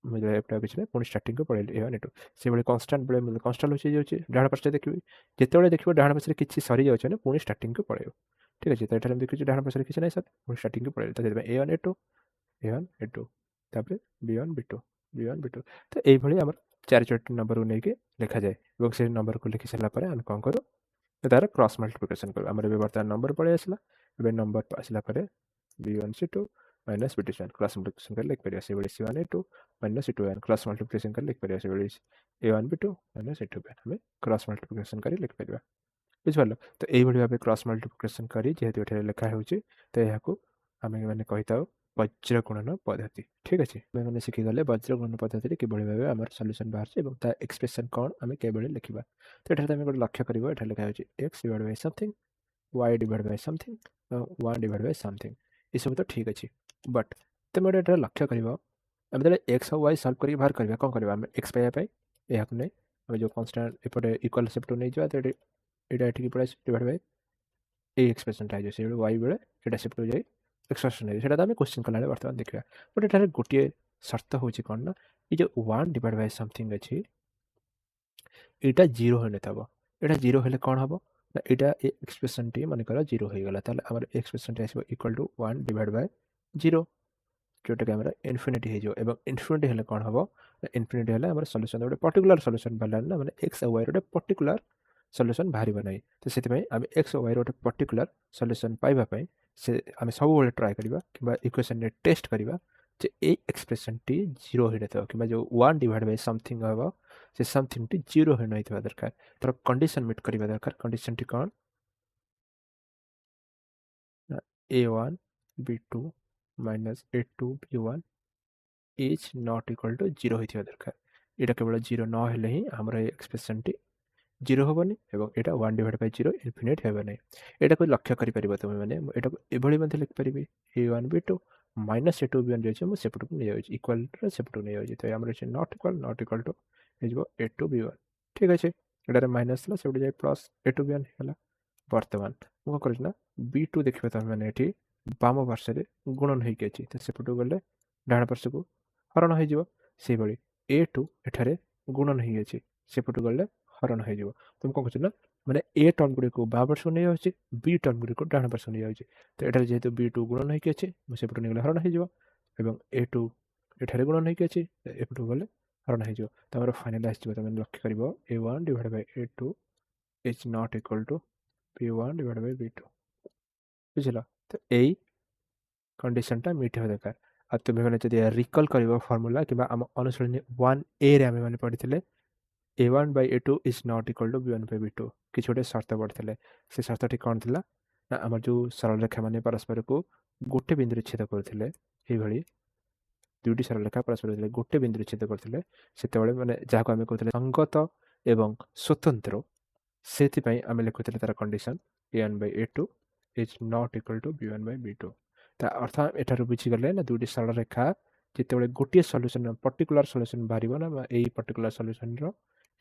ମୁଁ ଏପଟେ କିଛି ନାହିଁ ପୁଣି ଷ୍ଟାର୍ଟିଂକୁ ପଳେଇଲି A1 A2 ସେଇଭଳି କନଷ୍ଟାଣ୍ଟ ବେଳେ ମୁଁ କନଷ୍ଟାଣ୍ଟ ଲୁଚେଇ ଯାଉଛି ଡାହାଣ ପାର୍ଶ୍ୱରେ ଦେଖିବି ଯେତେବେଳେ ଦେଖିବ ଡାହାଣ ପାର୍ଶ୍ୱରେ କିଛି ସରିଯାଉଛି ମାନେ ପୁଣି ଷ୍ଟାର୍ଟିଂକୁ ପଳେଇବ ଠିକ୍ ଅଛି ତ ଏଠାରେ ମୁଁ ଦେଖୁଛି ଡାହାଣ ପାର୍ଶ୍ୱରେ କିଛି ନାହିଁ ସାର୍ ପୁଣି ଷ୍ଟାର୍ଟିଂକୁ ପଳେଇଲି ତ ସେଥିପାଇଁ A1 A2 ତାପରେ B1 B2 ତ এইଭଳି ଆମର 4 ନମ୍ବରକୁ ନେଇକି ଲେଖାଯାଏ ଏବଂ ସେ ନମ୍ବରକୁ ଲେଖି ସାରିଲା ପରେ ଆମେ କ'ଣ କରୁ ତାର କ୍ରସ୍ ମଲ୍ଟିପ୍ଲିକେସନ୍ କରୁ ଆମର ଏବେ ବର୍ତ୍ତମାନ ନମ୍ବର ପଳେଇ ଆସିଲା ଏବେ ନମ୍ବର ଆସିଲା ପରେ B1 C2 minus B2 C1 cross multiplication କରି ଲେଖିପାରିବା ସେଇଭଳି C1 A2 minus C2 A1 cross multiplication କରି ଲେଖିପାରିବା ସେଇଭଳି A1 B2 minus A2 B1 ଆମେ କ୍ରସ୍ ମଲ୍ଟିପ୍ଲିକେସନ୍ କରି ଲେଖିପାରିବା ବୁଝିପାରିଲ ତ এইଭଳି ଭାବେ କ୍ରସ୍ ମଲ୍ଟିପ୍ଲିକେସନ୍ କରି ଯେହେତୁ ଏଠାରେ ଲେଖା ହେଉଛି ତ ଏହାକୁ ଆମେ ମାନେ କହିଥାଉ ବଜ୍ରଗୁଣନ ପଦ୍ଧତି ଠିକ୍ ଅଛି ଆମେମାନେ ଶିଖିଗଲେ ବଜ୍ରଗୁଣନ ପଦ୍ଧତିରେ କିଭଳି ଭାବେ ଆମର ସଲ୍ୟୁସନ୍ ବାହାରୁଛି ଏବଂ ତା ଏକ୍ସପ୍ରେସନ୍ କ'ଣ ଆମେ କିଭଳି ଲେଖିବା ତ ଏଠାରେ ତୁମେ ଗୋଟେ ଲକ୍ଷ୍ୟ କରିବ ଏଠାରେ ଲେଖା ହେଉଛି x divide Bai something y divide Bai something ଆଉ 1 ଡିଭାଇଡ଼ ବାଇ ସମଥିଙ୍ଗ ଏସବୁ ତ ଠିକ୍ ଅଛି ବଟ୍ ତୁମେ ଗୋଟେ ଏଠାରେ ଲକ୍ଷ୍ୟ କରିବ ଆମେ ଯେତେବେଳେ x ଆଉ y ସଲ୍ଭ କରିକି ବାହାର କରିବା କ'ଣ କରିବା ଆମେ x ପାଇବା ପାଇଁ ଏହାକୁ ନେଇ ଆମେ ଯେଉଁ କନଷ୍ଟାଣ୍ଟ ଏପଟେ ଇକ୍ୱାଲ୍ ସେପଟକୁ ନେଇଯିବା ତ ଏଇଟା ଏଠିକି ପଳେଇ ଆସିବ ଡିଭାଇଡ଼ ବାଇ ଏଇ ଏକ୍ସପ୍ରେସନ୍ଟା ହେଇଯିବ ସେଇଭଳି y ବେଳେ ଏଇଟା ସେପଟକୁ ଯାଇ ଏକ୍ସପ୍ରେସନ୍ ହେଇଯିବ ସେଇଟା ତ ଆମେ କ୍ୱେଶ୍ଚିନ୍ କଲାବେଳେ ବର୍ତ୍ତମାନ ଦେଖିବା ବଟ୍ ଏଠାରେ ଗୋଟିଏ ସର୍ତ୍ତ ହେଉଛି କ'ଣ ନା ଏଇ ଯେଉଁ 1 ଡିଭାଇଡ଼ ବାଇ ସମଥିଙ୍ଗ ଅଛି ଏଇଟା 0 ହୋଇନଥିବ ଏଇଟା 0 ହେଲେ କ'ଣ ହେବ ନା ଏଇଟା ଏ ଏକ୍ସପ୍ରେସନ୍ଟି ମନେକର 0 ହୋଇଗଲା ତାହେଲେ ଆମର ଏକ୍ସପ୍ରେସନ୍ଟି ଆସିବ ଇକ୍ୱାଲ୍ ଟୁ 1 ଡିଭାଇଡ଼ ବାଇ 0 ଯେଉଁଟାକି ଆମର ଇନଫିନିଟି ହେଇଯିବ ଏବଂ ଇନଫିନିଟି ହେଲେ କ'ଣ ହେବ इनफिनिटी है आम सल्यूशन गोटे पर्टिकुलर सल्यूशन बाहर ना मैंने एक्स और वाई गोटे पर्टिकुलर सल्यूशन बाहर ना तो से आम एक्स और वाई गोटे पर्टिकुलर सल्यूशन पाइबापी से आम सब ट्राए करवा कि इक्वेशन टेस्ट करवा जे ए एक्सप्रेशन टी जीरो हो कि जो 1 डिवाइड बाय समथिंग हम से समथिंग टी जीरो हो दरकार तर कंडीशन मीट करवा दरकार कंडीशन टी कौन a1 b2 minus a2 b1 is not equal to zero होता दरकार यहाँ केवल जीरो न हेले ही आमर एक्सप्रेशन टी जीरो हेनी और यहाँ 1 डिवाइड बाय जीरो इनफिनिट हे ना यहाँ को लक्ष्य कर तुम मैंने यहाँ लिखिपारि a1 b2 minus a2 b1 जो मुझे सेपट को नहीं इक्वाल सेपट नहीं जाऊँगी तो आम not equal to a2 b1 ठीक अच्छे यहाँ माइनस से जाए प्लस a2 b1 होगा बर्तमान मुझे कौन b2 देखिए तुम मैंने ये बाम पार्श्व गुणन होगी अच्छी तो सेपट गले डाण पार्श्व को हरण हो a2 एठारे गुणन होगी सेपट गले हरण हो तुम कौन कर मैंने ए टर्म गुड़िक बाम पार्श्व नहीं जाऊँगी बी टर्म गुड़िक डाण पार्श्व नहीं जाऊँगी तो यहाँ जेहेतु b2 गुणन होगी अच्छे मुझे सेपट नहीं गले हरण हो a2 एठारे गुणन होगी अच्छे एपट गले हरण हो तो फाइनाल आस तुम लक्ष्य कर a1 divide by a2 is not equal to b1 divide by b2 बुझल तो यही कंडीशनटा मीट हो दरकार आ तुम्हें मैंने जब रिकल कर फर्मूला कि आम अनुशीलनी 1a रे आम पढ़ी a1 by a2 is not equal to b1 by b2 किसी गोटे सर्त पढ़ते से सर्तटी कौन थी ना आम जो सरल रेखा मान परस्पर को गोटे बिंदु छेद करते ये दुईटी सरल रेखा परस्पर गोटे बिंदु छेद करते से मैंने जहाँ आम कहते संगत एवं स्वतंत्र से आम लिखुले तार condition a1 by a2 is not equal to b1 by b2 ता अर्थ एठार बुझीगले ना दुईटी सरल रेखा जिते गोटे सल्यूशन पर्टिकुलर सल्यूशन बाहर ना यही पर्टिकुलर सल्यूशन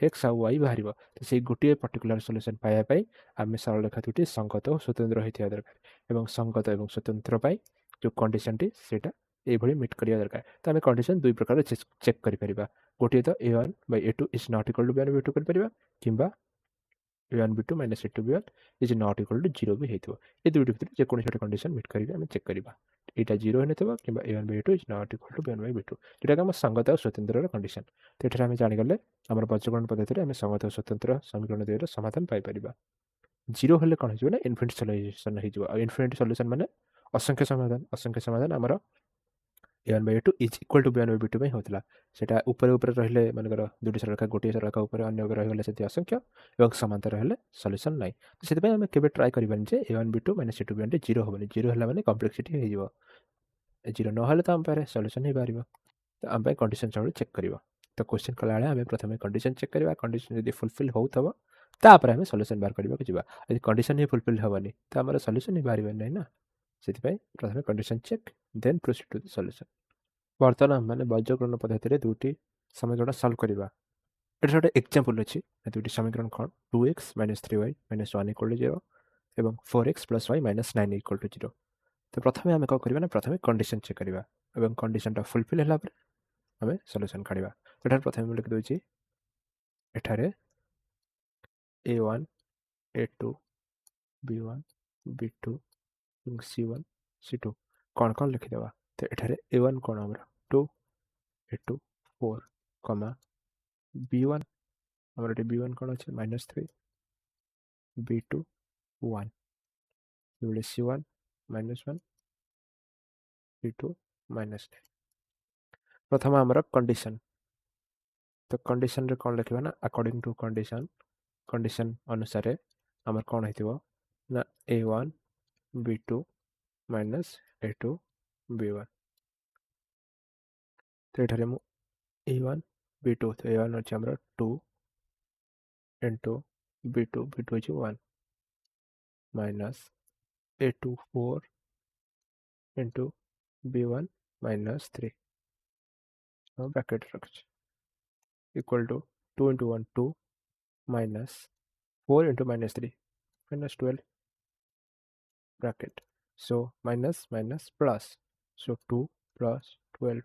एक्स आउ वाई बाहर तो से गोटे पर्टिकुलर सल्यूशन पाइबापी आम सरल रेखा दुईटी संगत और स्वतंत्र होता दरकार और संगत और स्वतंत्र जो कंडीशन टी से ये मीट करा दरकार तो आम कंडीशन दुई प्रकार चेक कर गोटे तो a1 by a2 is not equal to b1 by b2 कर कि a1 b2 minus a2 b1 is not equal to zero भी होता ये दुईट भर जेको गोटे कंडीशन मीट करेंगे चेक करवा यहाँ जीरो होने कि a1 by a2 is not equal to b1 by b2 जोटा आम संगत और स्वतंत्र कंडीशन तो ये आम जाणीगले आम बज्रगणन पद्धति आम संगत और स्वतंत्र समीकरण द्वयर समाधान पाइपर जीरो हेल्ले कौन हो इनफिनिट सल्यूशन हो इनफिनिट सल्यूशन माने असंख्य समाधान आमर a1 by a2 is equal to b1 by b2 में होता है ऊपर रहिले मनकर दुटी सरलरेखा गोटे सरलरेखा उपर अन्य रहीगले से असंख्य और समांतर रहिले सल्यूशन ना तो से आम के ट्राए करबानी जे a1 b2 minus a2 b1 zero हेनी जीरो है मैंने कम्प्लेक्सिटी हो जीरो ना तो आम पारे सल्यूशन हो पार तो आम कंडीशन सब चेक कर तो क्वेश्चन कला आम प्रथम कंडीशन चेक करवा कंडीशन जब फुलफिल होता तापर आम सल्यूशन बाहर करने को जी कंडीशन ही फुलफिल हेनी तो आम सल्यूशन ही बाहर ना से प्रथम condition check then proceed to the solution बर्तमान मैंने बज्रगणन पद्धति दुईटी समीकरण सल्व करवा ये गोटे एक्जामपल अच्छी दुईटी समीकरण कौन 2x minus 3y minus 1 equal to 0 और 4x plus y minus 9 equal to 0 तो प्रथम आम कौन करवा प्रथम कंडीशन चेक करवा और कंडीशन फुलफिल है आम सल्यूशन काढ़ा तो प्रथम लिखिदे एठारे a1 a2 b1 b2 c1 c2 कौन कौन लिखिदेवा तो एठारे a1 कौन आम 2 a2 4 कमा b1 आमर ये b1 कौन अच्छे माइनस 3 b2 1 ये c1 माइनस 1 b2 माइनस 9 प्रथम आमर कंडीशन तो कंडीशन रे कौन लिखा ना अकॉर्डिंग टू कंडीशन अनुसार आमर कौन हो ना a1 b2 minus a2 b1 तो ये a1 b2 तो a1 अच्छे आमर 2 इंटू b2 अच्छे 1 minus a2 4 into b1 minus 3 bracket रख equal to 2 into 1 2 minus 4 into minus 3 minus 12 bracket so minus minus plus so 2 plus 12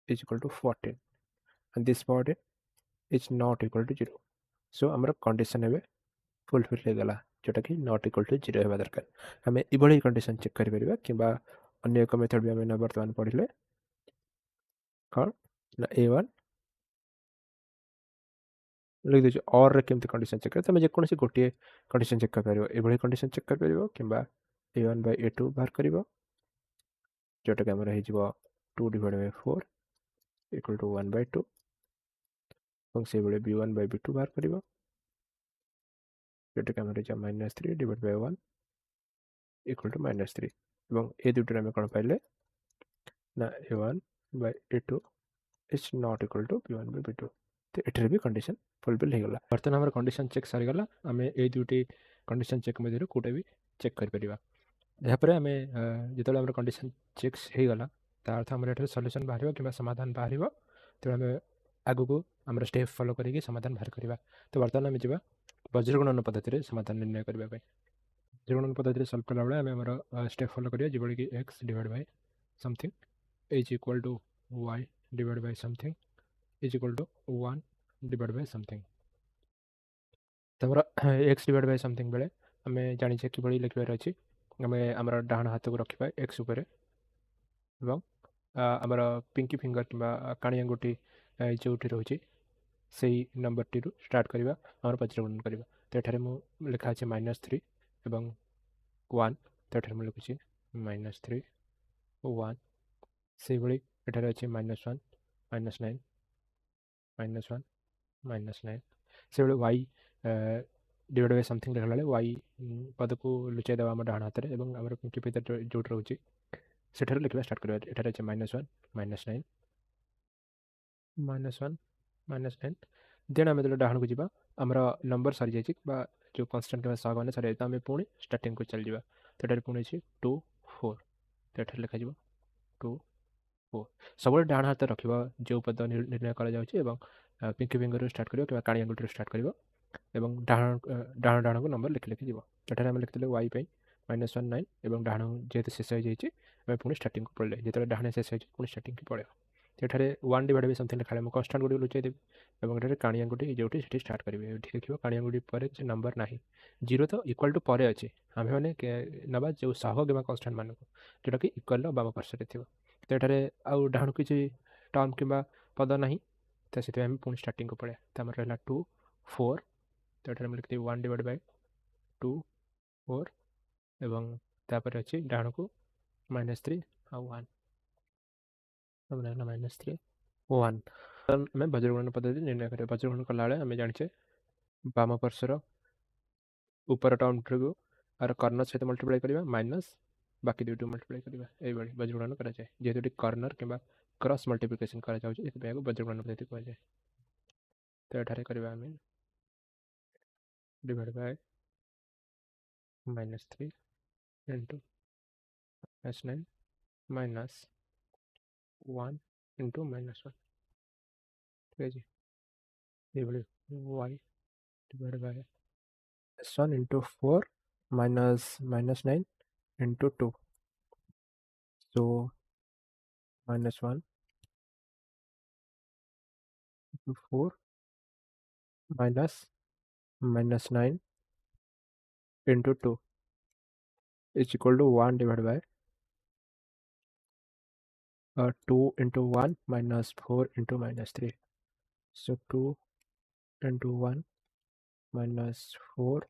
is equal to 14 and this part is not equal to 0 so आमर condition है fulfil हो गला जोटा कि not equal to 0 होगा दरकार आम ये कंडीशन चेक कर अन्य एक मेथड भी आम बर्तमान पढ़ले कौन ନା A1 लिखिदेଉଛି ଅର୍ରେ କେମିତି କଣ୍ଡିସନ୍ ଚେକ୍ କରିବ, ତୁମେ ଯେକୌଣସି ଗୋଟିଏ କଣ୍ଡିସନ୍ ଚେକ୍ କରିପାରିବ। ଏଭଳି କଣ୍ଡିସନ୍ ଚେକ୍ କରିପାରିବ କିମ୍ବା A1/A2 ବାହାର କରିବ, ଯେଉଁଟାକି ଆମର ହେଇଯିବ 2/4 ଇକ୍ୱାଲ୍ ଟୁ 1/2, ଏବଂ ସେଇଭଳି B1/B2 ବାହାର କରିବ, ଯେଉଁଟାକି ଆମର ହେଇଯିବ -3/1 ଇକ୍ୱାଲ୍ ଟୁ -3, ଏବଂ ଏ ଦୁଇଟାରେ ଆମେ କ'ଣ ପାଇଲେ ନା A1/A2 is not equal to B1/B2। तो एठारे भी कंडीशन फुलफिल होगा। बर्तमान आम कंडीशन चेक सारीगला, आम ये दुटी कंडीशन चेक मध्य कौटे भी चेक कर यापर आम जो आम कंडीशन चेक्स होगला तार अर्थ आम ये सल्यूशन बाहर कि समाधान बाहर, तेणु आम आग को आम स्टेप फॉलो करके समाधान बाहर करवा। तो बर्तमान आम जा वज्रगुणन पद्धति समाधान निर्णय करने। वज्रगुणन पद्धति सल्व कला बेले आम आम स्टेप फॉलो करिया जो कि x divide by something is equal to y divide by something is equal to 1 divide by something. तमरा x डिवाइड बाय समथिंग बेले आम जानी कि लिखार अच्छी आम आम डाण हाथ को रखा x उपर एवं आमर पिंकी फिंगर कि काणी आंगुठी जो रोचे से नंबर टी स्टार्ट करवा आम वज्रगुणन करवा। तो ये मुझे लिखा है -3 एवं 1, तो ये मुझे लिखुची -3 1 से भाई एठार अच्छे -1 -9 -1 -9 से वाई डिवाइड बाय समथिंग लिखला बेले वाई पद को लुचाई देवा डाण हाथ में और आम पिंकी फिंगर जो रोचे से लिखा स्टार्ट करवा। एठार अच्छे -1 -9 -1 -9 देन आम जो डाण को जावा आमर नंबर सरी जाइए जो कन्स्टाट कि सह मैंने सरी जाए आम पुणी स्टार्टिंग को चल जावा। तो ये पुणी अच्छे 2 4, तो ये लिखा 2 4 सब डाण हाथ रख जो पद निर्णय कर पिंकी फिंगर स्टार्ट कर कि काणी आंगुठी स्टार्ट कर डाण डाण डाण को नंबर लिखि लिखि एठार आम लिखिले वाई -1 9 और डाण जेहतु शेष हो जाए पुणी स्टार्टिंग को पड़े जो डाण शेष हो पुणी स्टार्टिंग को पड़े। तो ये 1 डिवाइड बाय समथिंग लिखा मुझे कन्स्टाट गुड़ी लुचाई देवी और ये काणी आंगुठी जो स्टार्ट करेंगे ये देखिए काणी आंगुठी पर नंबर ना 0 तो इक्वाल टू पर अच्छे आम मैंने नवा जो सहग कि कन्स्टाट मान को जोटा कि इक्वाल बाम पार्श्व थी। तो ये आउ डाण किसी टर्म कि पद ना तो से पुणी स्टार्टिंग को पड़े। तो आम रहा 2 4, तो ये लिखती 1 डिवाइड बाय 2 4 एवं तापर अच्छी डाण को -3 आउ 1 -3 1 आम वज्रगुणन पद्धति निर्णय करें। वज्रगुणन कला आम जाने बाम पार्श्वर ऊपर टर्म को आर कर्नर सहित मल्टीप्लाई करवा माइनस बाकी दुईट मल्टीप्लाई करवा ये वज्रगुणन कराए जेहेतु कर्नर कि क्रॉस मल्टीप्लिकेशन कर वज्रगुणन पद्धति कहुए। तो ये करवा आम डिवाइड बाय -3 इंटू -9 -1 इंटू -1 ठीक है ये y divide by -1 into 4 -9 into 2, so -1 into 4 -9 into 2 is equal to 1 divided by 2 into 1 minus 4 into -3. So 2 into 1 minus 4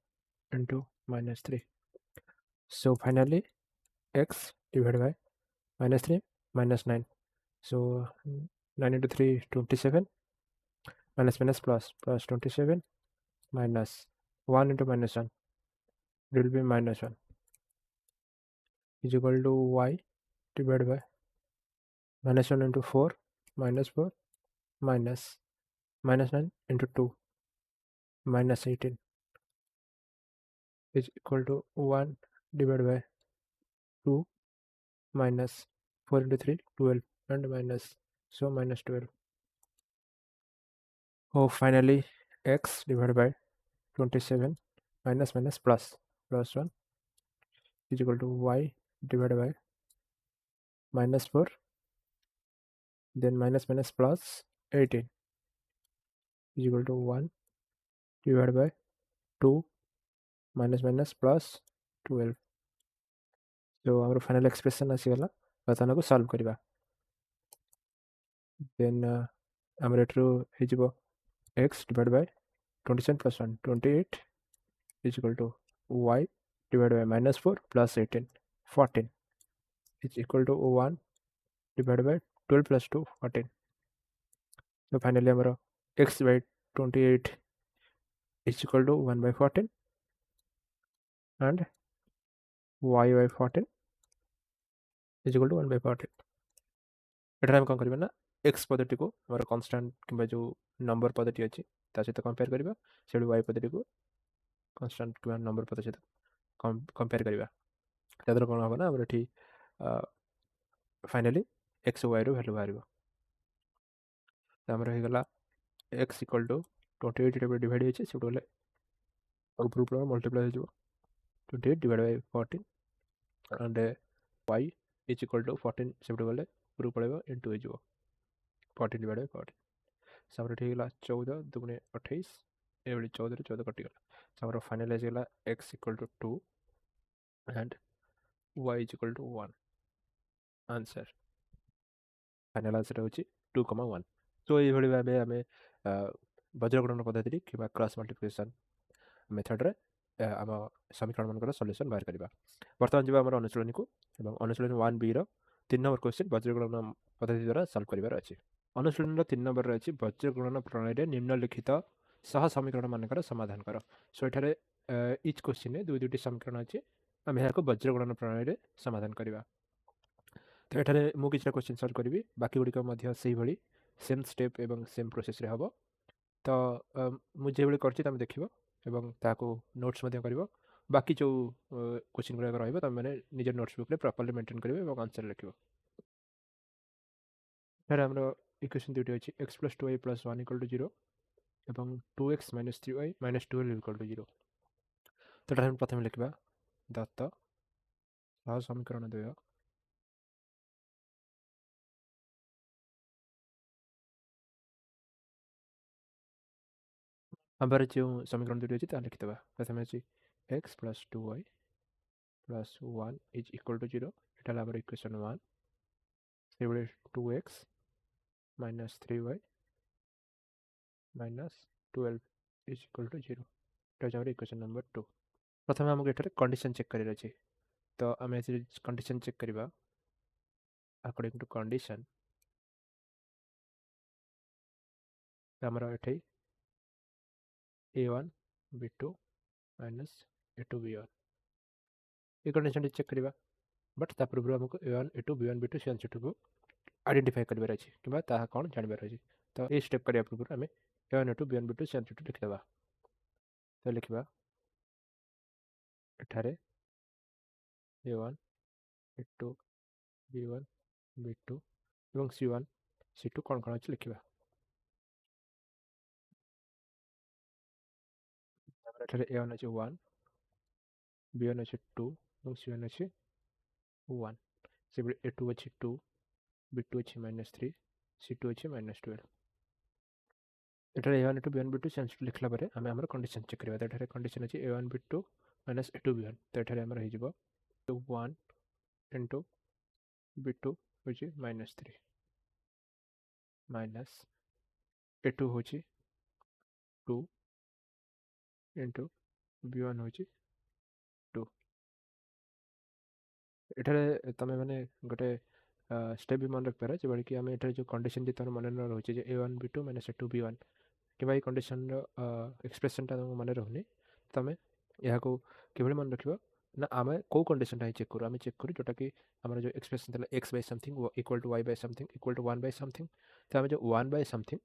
into -3. So finally x divided by -3 -9. So 9 into 3 is 27, minus minus plus 27 minus 1 into -1, it will be -1 is equal to y divided by -1 into 4 -4 minus -9 into 2 -18 is equal to 1 divided by 2 minus 4 into 3 12 and minus so -12. Oh, finally x divided by 27 minus minus plus 1 is equal to y divided by -4 then minus minus plus 18 is equal to 1 divided by 2 minus minus plus 12. तो आम final expression आसीगला बर्तमान को solve करवा। ଦେନ୍ ଆମର ଏଠାରୁ ହେଇଯିବ x divide Bai 27 plus 1 28 is equal to y divide Bai -4 plus 18 14 is equal to 1 divided by 12 plus 2 14. So finally our x by 28 is equal to 1 by 14 and y by 14 is equal to 1 by 14. ଏଠାରେ ଆମେ କ'ଣ କରିବା ନା x ପଦଟିକୁ ଆମର constant କିମ୍ବା ଯେଉଁ number ପଦଟି ଅଛି ତା ସହିତ କମ୍ପେୟାର କରିବା, ସେଠୁ y ପଦଟିକୁ କନଷ୍ଟାଣ୍ଟ କିମ୍ବା ନମ୍ବର ପଦ ସହିତ କମ୍ପେୟାର କରିବା। ତାଦ୍ୱାରା କ'ଣ ହେବ ନା ଆମର ଏଠି ଫାଇନାଲି x ଓ yର ଭ୍ୟାଲୁ ବାହାରିବ। ଆମର ହେଇଗଲା x ଇକ୍ୱାଲ୍ ଟୁ 28 ଡିଭାଇଡ଼ ହେଇଛି, ସେଠୁ ଗଲେ ଉପରକୁ ମଲ୍ଟିପ୍ଲାଏ ହେଇଯିବ 28 divided by 14 and y is equal to 14 ସେପଟେ ଗଲେ ଉପରକୁ ପଳେଇବ ଇଣ୍ଟୁ ହେଇଯିବ 14 divided by 14। ଆମର ଏଠି ହେଇଗଲା 14 ଦୁଗୁଣେ 28, ଏଭଳି 14ରେ 14 କଟିଗଲା। ଆମର ଫାଇନାଲାଇଜ୍ ହେଇଗଲା x equal to 2 and y is equal to 1। Answer final answer ହେଉଛି 2,1। ତ ଏଇଭଳି ଭାବେ ଆମେ ବଜ୍ରଗଣନ ପଦ୍ଧତିରେ କିମ୍ବା କ୍ରସ୍ ମଲ୍ଟିପ୍ଲିକେସନ୍ ମେଥଡ଼ରେ ଆମ ସମୀକରଣମାନଙ୍କର ସଲ୍ୟୁସନ୍ ବାହାର କରିବା। ବର୍ତ୍ତମାନ ଯିବା ଆମର ଅନୁଶୀଳନୀକୁ ଏବଂ ଅନୁଶୀଳନୀ 1Bର 3 ନମ୍ବର କ୍ୱେଶ୍ଚିନ୍ ବଜ୍ରଗଣନ ପଦ୍ଧତି ଦ୍ୱାରା ସଲ୍ଭ କରିବାର ଅଛି। ଅନୁଶୀଳନୀର 3 ନମ୍ବରରେ ଅଛି ବଜ୍ରଗଣନ ପ୍ରଣାଳୀରେ ନିମ୍ନଲିଖିତ ସହ ସମୀକରଣମାନଙ୍କର ସମାଧାନ କର। ସୋ ଏଠାରେ ଇଚ୍ କ୍ୱେଶ୍ଚିନ୍ରେ ଦୁଇଟି ସମୀକରଣ ଅଛି, ଆମେ ଏହାକୁ ବଜ୍ରଗଣନ ପ୍ରଣାଳୀରେ ସମାଧାନ କରିବା। ତ ଏଠାରେ ମୁଁ କିଛିଟା କ୍ୱେଶ୍ଚିନ୍ ସଲ୍ଭ କରିବି, ବାକି ଗୁଡ଼ିକ ମଧ୍ୟ ସେଇଭଳି ସେମ୍ ଷ୍ଟେପ୍ ଏବଂ ସେମ୍ ପ୍ରୋସେସ୍ରେ ହେବ। ତ ମୁଁ ଯେଭଳି କରିଛି ତୁମେ ଦେଖିବ ଏବଂ ତାହାକୁ ନୋଟ୍ସ ମଧ୍ୟ କରିବ। ବାକି ଯେଉଁ କ୍ୱେଶ୍ଚିନ୍ ଗୁଡ଼ାକ ରହିବ ତୁମେମାନେ ନିଜ ନୋଟ୍ସ ବୁକ୍ରେ ପ୍ରପର୍ଲି ମେଣ୍ଟେନ୍ କରିବ ଏବଂ ଆନ୍ସର୍ ଲେଖିବ। ଏଠାରେ ଆମର ଇକ୍ୱେସନ୍ ଦୁଇଟି ଅଛି, x + 2y + 1 = 0 ଏବଂ 2x - 3y - 12 = 0। ତ ଏଠାରେ ଆମେ ପ୍ରଥମେ ଲେଖିବା ଦତ୍ତ ସହ ସମୀକରଣ ଦ୍ୱୟ ଆମର ଯେଉଁ ସମୀକରଣ ଦୁଇଟି ଅଛି ତାହା ଲେଖିଦେବା। ପ୍ରଥମେ ଅଛି x + 2y + 1 is equal to 0, এটা হলো আমার ইকুয়েশন 1। সেভাবে 2x - 3y - 12 is equal to 0, এটা হচ্ছে আমার ইকুয়েশন নম্বর 2। প্রথমে আমাকে এটার কন্ডিশন চেক করার আছে, তো আমি কন্ডিশন চেক করা আকর্ডিং টু কন্ডিশন আমার এটি a1 b2 - a2 b1 এই কন্ডিশনটি চেক করা, बट ता पूर्व आमको a1 a2 b1 b2 c1 c2 को आइडेंटिफाई कर अच्छी कि कौन जानवर अच्छी। तो ये स्टेप करने पूर्व आम a1 a2 b1 b2 c1 c2 लिखिदेवा। तो लिखा एठारे a1 a2 b1 b2 और c1 c2 कौन कौन अच्छे लिखा। एठारे a1 अच्छे 1 b1 अच्छे 2 और c1 अच्छे 1, से a2 अच्छे 2 b2 अच्छे -3 c2 अच्छे -12। एठारे a1 a2 b1 b2 c1 c2 लिखला परे आमे हमर कंडीशन चेक करबा। तो एठारे कंडीशन अछि a1 b2 - a2 b1। तो एठारे हमर हे जिवो 1 into b2 होछि -3 माइनस a2 होछि 2 into b1 होछि 2। एठारे तमे माने गोटे स्टेप भी मन रखिपार जे कि आम एठारे जो कंडीशन जी तुम मन रोचे जे a1 b2 - a2 b1 कि कंडीशन एक्सप्रेशन मन रोनी, तुम यहाँ कि मन रख ना आम कौ कंडीशन चेक करूँ, आम चेक करूँ जोटा कि आम जो एक्सप्रेशन था x by something equal to y by something equal to 1 by something. तो आम जो 1 by समथिंग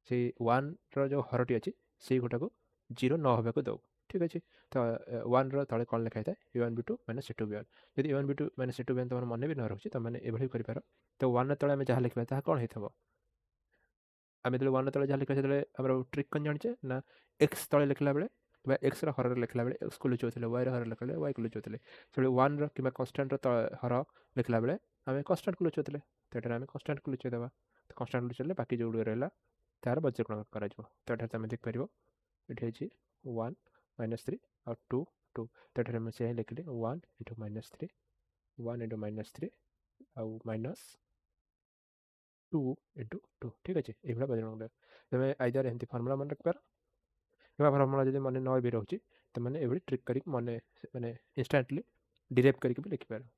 से 1 रो हरटी अच्छी से गोटा को 0 न होगा दौ, ठीक अच्छे। तो 1 तले कौन लिखाई था a1 b2 - a2 b1। यदि a1 b2 - a2 b1 तुम मन भी न रोचे तुम मैंने ये कर। तो 1 तले आम जहाँ लिखा कौन हो आम जो 1 तले जहाँ लिखा आम ट्रिक कौन जाने ना x तले लिखला बेले एक्स हर लिखला बेले एक्स को लुचाऊे y हर लिखला y को लुचाऊे से 1 कि कन्स्टाट हर लिखला बेले आम कन्स्टाट को लुचाऊे। तो ये आम कन्स्टाट को लुचाईदेवा। तो कन्स्टाट लुचाइले बाकी जो रहा तार बज्रगणन कर। तो ये तुम देखिपर ये 1 -3 और 2 2। तो ये मुझे लिखली 1 into -3 1 into -3 आउ माइनस 2 into 2 ठीक अच्छे ये बज्रगुण तुम आइदर एमती फर्मुला मन रखिपार कि फर्मुला जब मन न भी रोचे तो मैंने ये ट्रिक कर मन मैंने इनस्टाटली डिराइव करके भी लिखिपार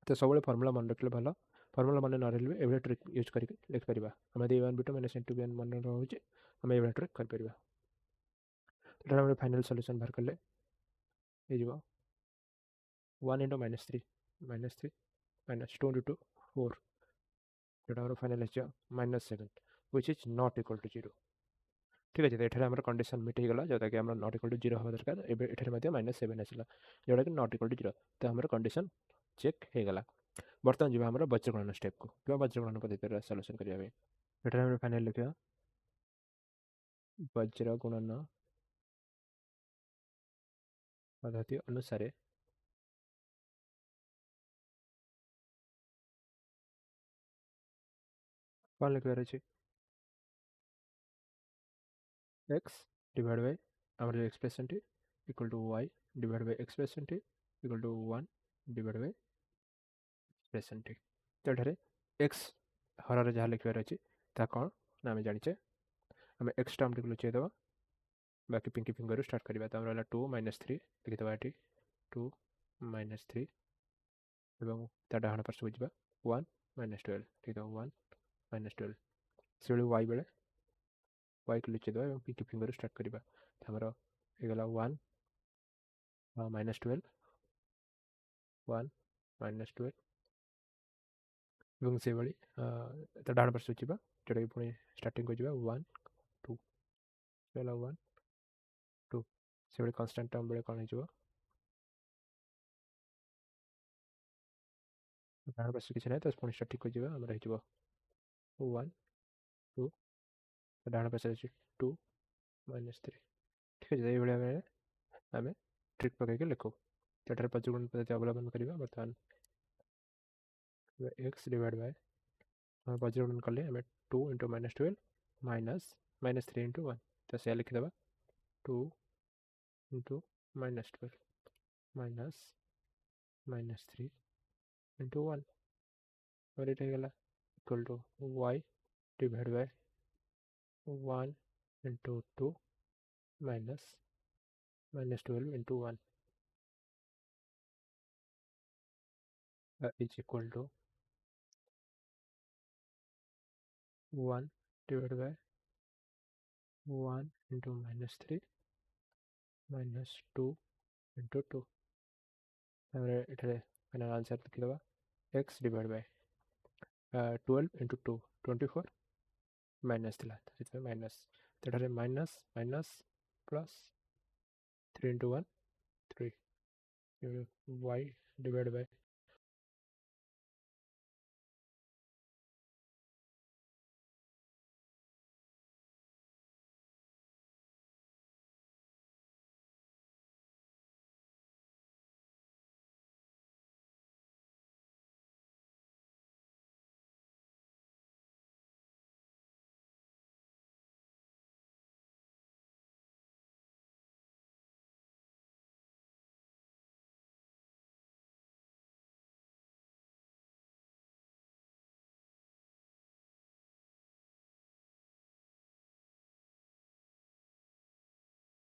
तो सब फर्मुला मन रखिले भल फर्मुला मन न रही ये ट्रिक यूज करके लिखिपर आम दी one बी2 minus into B N मन रोचे आम ये ट्रिक कर फाइनाल सॉल्यूशन बाहर कले ये 1 into -3 -3 minus 2 into 4 जोटा आम final -7 which is not equal to 0 ठीक अच्छे तो ये कंडीशन मिट होगा जोटा कि नॉट इक्वल टू 0 हवा दरकार ये -7 आसला जोटा कि नॉट इक्वल टू 0 तो आम कंडीशन चेक होगा बर्तमान जी आम वज्रगणन स्टेप को कि वज्रगणन पद्धति सॉल्यूशन करने ये फाइनाल लिखा वज्रगणन पद्धति अनुसार कौन लिखार अच्छे x divided by our expression t equal to y divided by expression t equal to 1 divided by expression t तो ये x हर जहाँ लिखार अच्छे ता कौन ना आम जाचे आम x टर्म टी लुचेदेव बाकी पिंकी फिंगर स्टार्ट करवा तो रहा 2 - 3 लिखिदेव ये 2 - 3 और ता डाण पार्श्व जावा 1 - 12 लिखिदेव 1 - 12 से y बेले y को लिखिदेव और पिंकी फिंगर स्टार्ट करवा तो आमर होगा 1 - 12 1 - 12 से भाई तो डाण पार्श्व जावा जोटा कि पुणी स्टार्टिंग को जावा 1 2 पहला 1 2 से भाई कन्स्टांट टर्म बेले कौन हो डाण पार्श्व किसी ना तो पुणी स्टार्टिंग को जावा आमर हो 1 2 डाण पार्श्व 2 - 3 ठीक है ये आम ट्रिक पकईक लिखु तो ये वज्रगुणन पद्धति अवलंबन करवा बर्तमान x डिवाइड बाय वज्रगुणन कले आम 2 into -12 माइनस -3 into 1 तो से लिखिदेव 2 into -12 माइनस -3 into 1 और ये होगा equal to y divide by 1 into 2 minus -12 into 1 is equal to 1 divided by 1 into -3 minus 2 into 2 final answer लिखिदेव x divide by 12 into 2 24 minus three minus तो ये minus minus plus 3 into 1 3 y divide by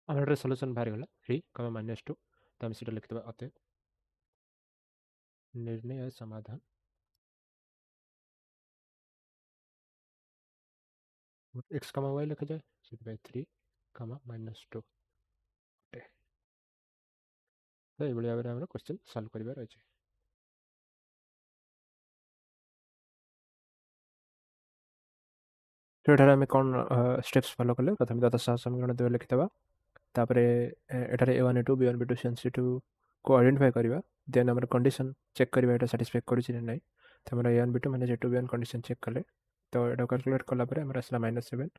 आम solution बाहर गला 3 -2 तो आम सीटा लिखिदेव अतएव निर्णय समाधान x, y लिखा जाए से 3 -2 तो ये भाव में क्वेश्चन सॉल्व कर अच्छे तो ये आम कौन स्टेप्स फॉलो कले प्रथम दत्त समीकरण 2 लिखिदेवा तापर एठारे A1 A2 B1 B2 C2 को आइडेंटिफाई करवा देन आम कंडीशन चेक करवा ये साटिस्फाई कर तो आम A1 B2 minus A2 B1 condition check कले तो ये कैलकुलेट कलापर आम आसला -7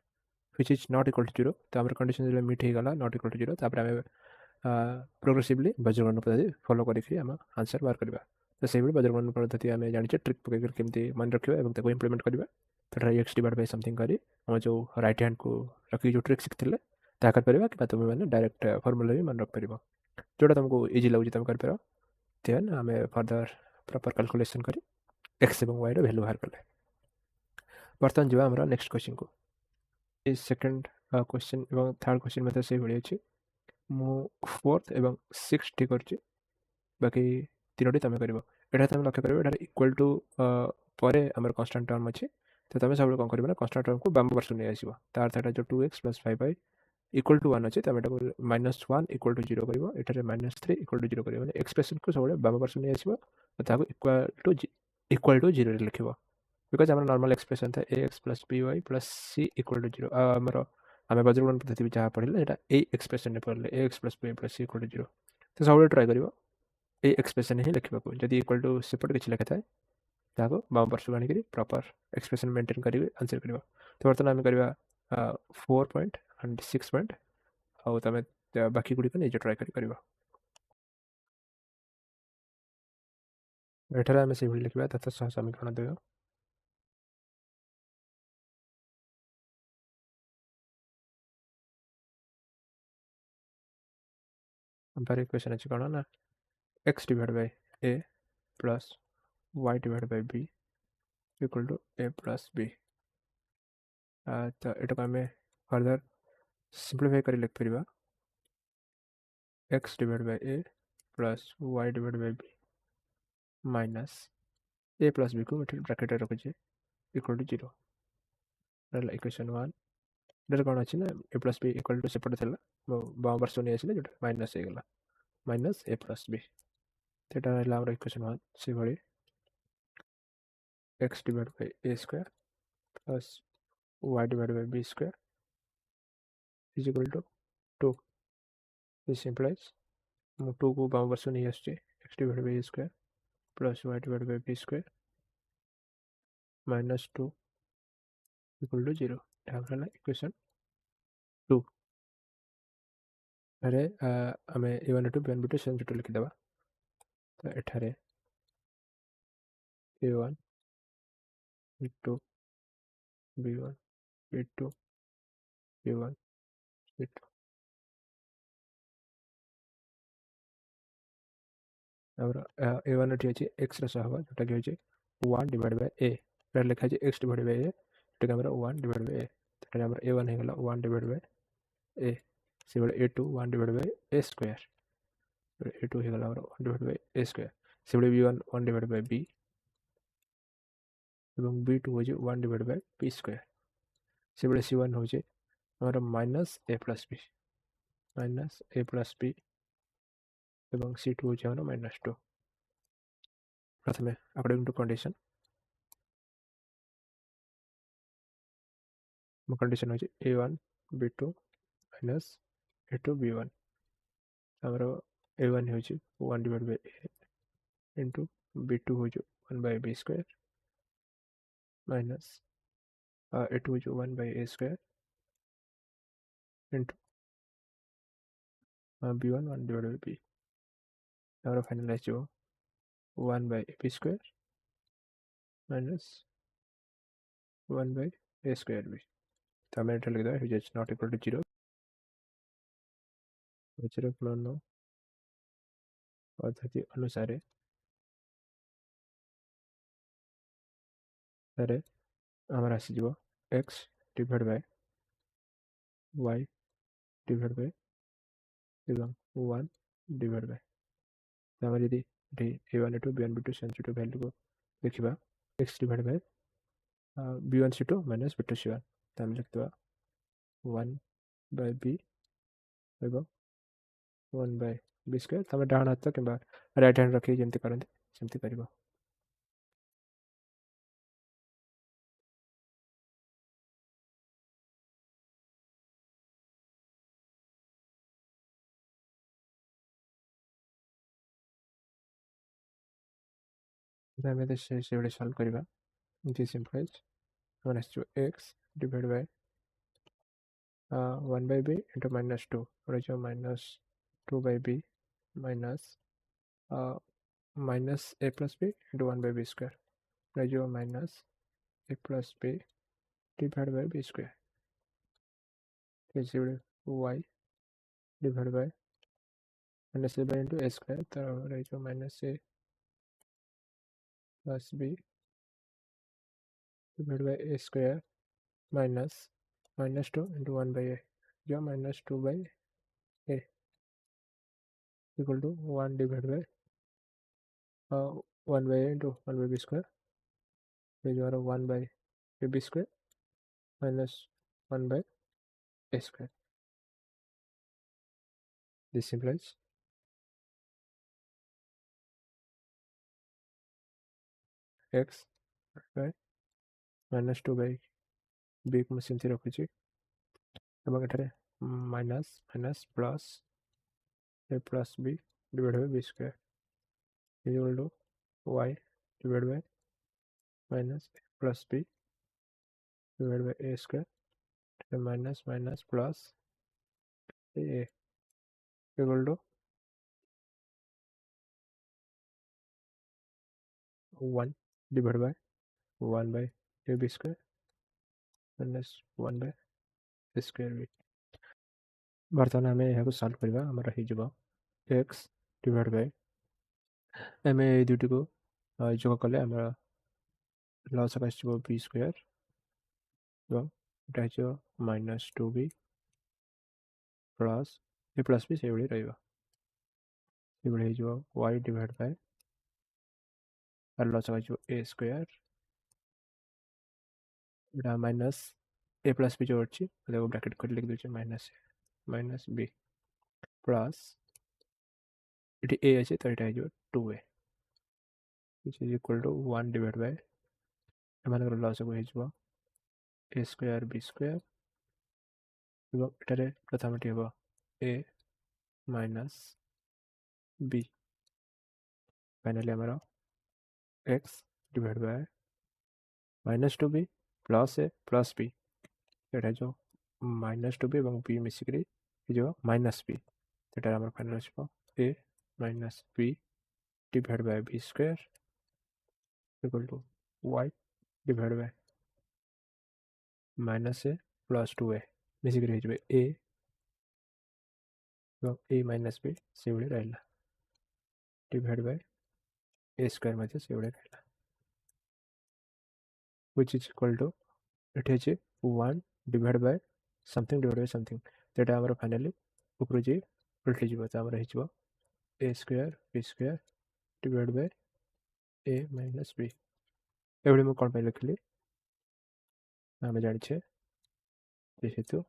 which is not equal to 0 तो आम कंडीशन जो मीट होगा नॉट इक्वल टू 0 तापर आम प्रोग्रेसिवली वज्रगणन पद्धति फॉलो करके आम आंसर बाहर करवा तो से वज्रगणन पद्धति आम जाने ट्रिक पकड़ केमती मन रखा और इम्प्लीमेंट करवा तो एक्स डिवाइड बाय समथिंग करी आम जो राइट हैंड को रखी जो ट्रिक शिखी ताहा कर कि तुम मैंने डायरेक्ट फर्मुला भी मन रखिपर जोटा तुमको इजी लगे तुम कर देन आम फर्दर प्रॉपर कैलकुलेशन कर एक्स और वाई वैल्यू बाहर कले बर्तमान जावा हमर नेक्स्ट क्वेश्चन को ए सेकंड क्वेश्चन एवं थर्ड क्वेश्चन में से भली अछि मु फोर्थ एवं सिक्स ठीक करछि बाकी तीनोटी तुम कर तुम लक्ष्य कर इक्वल टू पर आम कन्स्टाट टर्म अच्छे तो तुम सब कौन कर कन्स्टाट टर्म को बाम पार्श्व नहीं आसो तार थटा जो 2x + 5y इक्वल टू 1 अच्छे तुम -1 इक्वल टू 0 कर -3 इक्वल टू 0 कर एक्सप्रेशन को सब बाम पार्श्व नहीं आसो इक्वल टू 0 लिख बिकज आम नॉर्मल एक्सप्रेशन था ax + by + c equal to 0 आमर आम वज्रगुणन पद्धति जहाँ पढ़ले ये एक्सप्रेशन पढ़ले ax + by + c equal to 0 तो सब ट्राए कर ये एक्सप्रेशन ही लिखा जदि इक्वल टू सेपट किसी लिखा था ताको बाम पार्श्व आनिक प्रॉपर एक्सप्रेशन मेंटेन करेंगे आंसर कर तो बर्तमान आम करवा 4 पॉइंट एंड 6 पॉइंट आउ तुम बाकी गुड़िक निज ट्राए कर एठार आम से लिखा तथा सह समीकरण देव हमारे इक्वेशन अच्छे कौन ना x divide by a plus y divide by b equal to a plus b तो यहाँ आम फर्दर सिंप्लीफाई कर लिख पार x divide by a plus y divide by b minus a plus b को ब्रैकेट रखुचे इक्वल टू 0 रहा equation 1 इधर कौन अच्छी ना a plus b equal to सेपटे था बाम पार्श्व नहीं आसला जो माइनस होगा माइनस a प्लस b तो यहाँ रहा इक्वेशन 1 से भाई x divide by a square plus y divide by b square is equal to 2 this implies 2 को बाम पार्श्व नहीं आसुचे x divide by a square plus y divide by b square minus 2 equal to 0 यहाँ equation 2 अरे आम a1 a2 b1 b2 same लिखिद तो एठारे a1 b2 b1 b2 b1 b2 आमर a1 ये अच्छे x रहा जोटा कि होचे 1 डिवाइड बाय a लिखा है x डिवाइड बाय a जोटा कि 1 डिवाइड बाय a तो आमर a1 होगा 1 डिवाइड बाय a से a2 1 divide by a square a2 होगा 1 डिवाइड बाय a स्क्वायर से b1 1 डिवाइड बाय b एवं b2 हो 1 डिवाइड बाय b स्क्वायर से c1 हो आमर minus a plus b minus a plus b एवं c2 हो -2 प्रथम अकॉर्डिंग टू कंडीशन कंडीशन हो a1 b2 minus a2 b1 आमर a1 हो 1 divide by a into b2 हो 1 by b square minus a2 हो 1 by a square into b1 1 divide by b आमर finalise हो 1 by b square minus 1 by a square b तो आम लिख दें which is not equal to 0 फलन पद्धति अनुसार आमर आसीज x divide by y divide by एवं 1 डिवाइड बाय आम यदि a1 a2 b1 b2 sensitive value को देखा x divide bye b1 c2 minus b2 c1 तो आम लिखा 1 बाय b एवं 1 बाय b स्क्वायर तुम डाण हाथ कि राइट हैंड रखिए जमी करते सेमती कर से सल्व करवा this implies one as x divide by 1 by b into -2 -2 by b minus minus a plus b into 1 by b square minus a plus b divide by b square y divide by minus a by into a square तो minus a plus b divide by a square minus 2 into 1/a जो -2/a equal to 1 divide by 1/a into 1/b square ये जो हमारा 1/ab square minus 1/a square this simplify x by -2/b को मैं सेमती रखुଛି ଏବଂ ଏଠାରେ minus minus plus a plus b divide by b square equal to y divide by minus a plus b divide by a square minus minus plus a equal to 1 divide by 1/ab square minus 1/a square b बर्तमान आम यहाँ solve करवा आमर हो x divide by आम ये दुटी को जोग कले आम लस आसो b स्क्वायर और यहाँ -2b plus a plus b से रही y डिवाइड बाय लस आसो a स्क्वायर इटा माइनस a प्लस b जो अच्छी ब्रैकेट कर लिख दूचे माइनस b प्लस ये a अच्छे तो यहाँ 2a which is equal to 1 divided by M लस को हो a स्क्वायर b स्क्वायर एटारे प्रथमटी हम a माइनस b फाइनली आमर x divide bye -2b plus a plus b एटा जो -2b और b मिसिक जो माइनस b एटार आमर final a minus b divide by b square equal to y divide by minus a plus 2a मिसिक a और a minus b से रहा divide by a square मध्य से रहा which is equal to it is 1 divided by something divided by something that आमर finally ऊपर जी उल्टी जीव तो आमर हो a square b square divide by a minus b एवढे मैं कौन लिखली आम जाने जेहेतु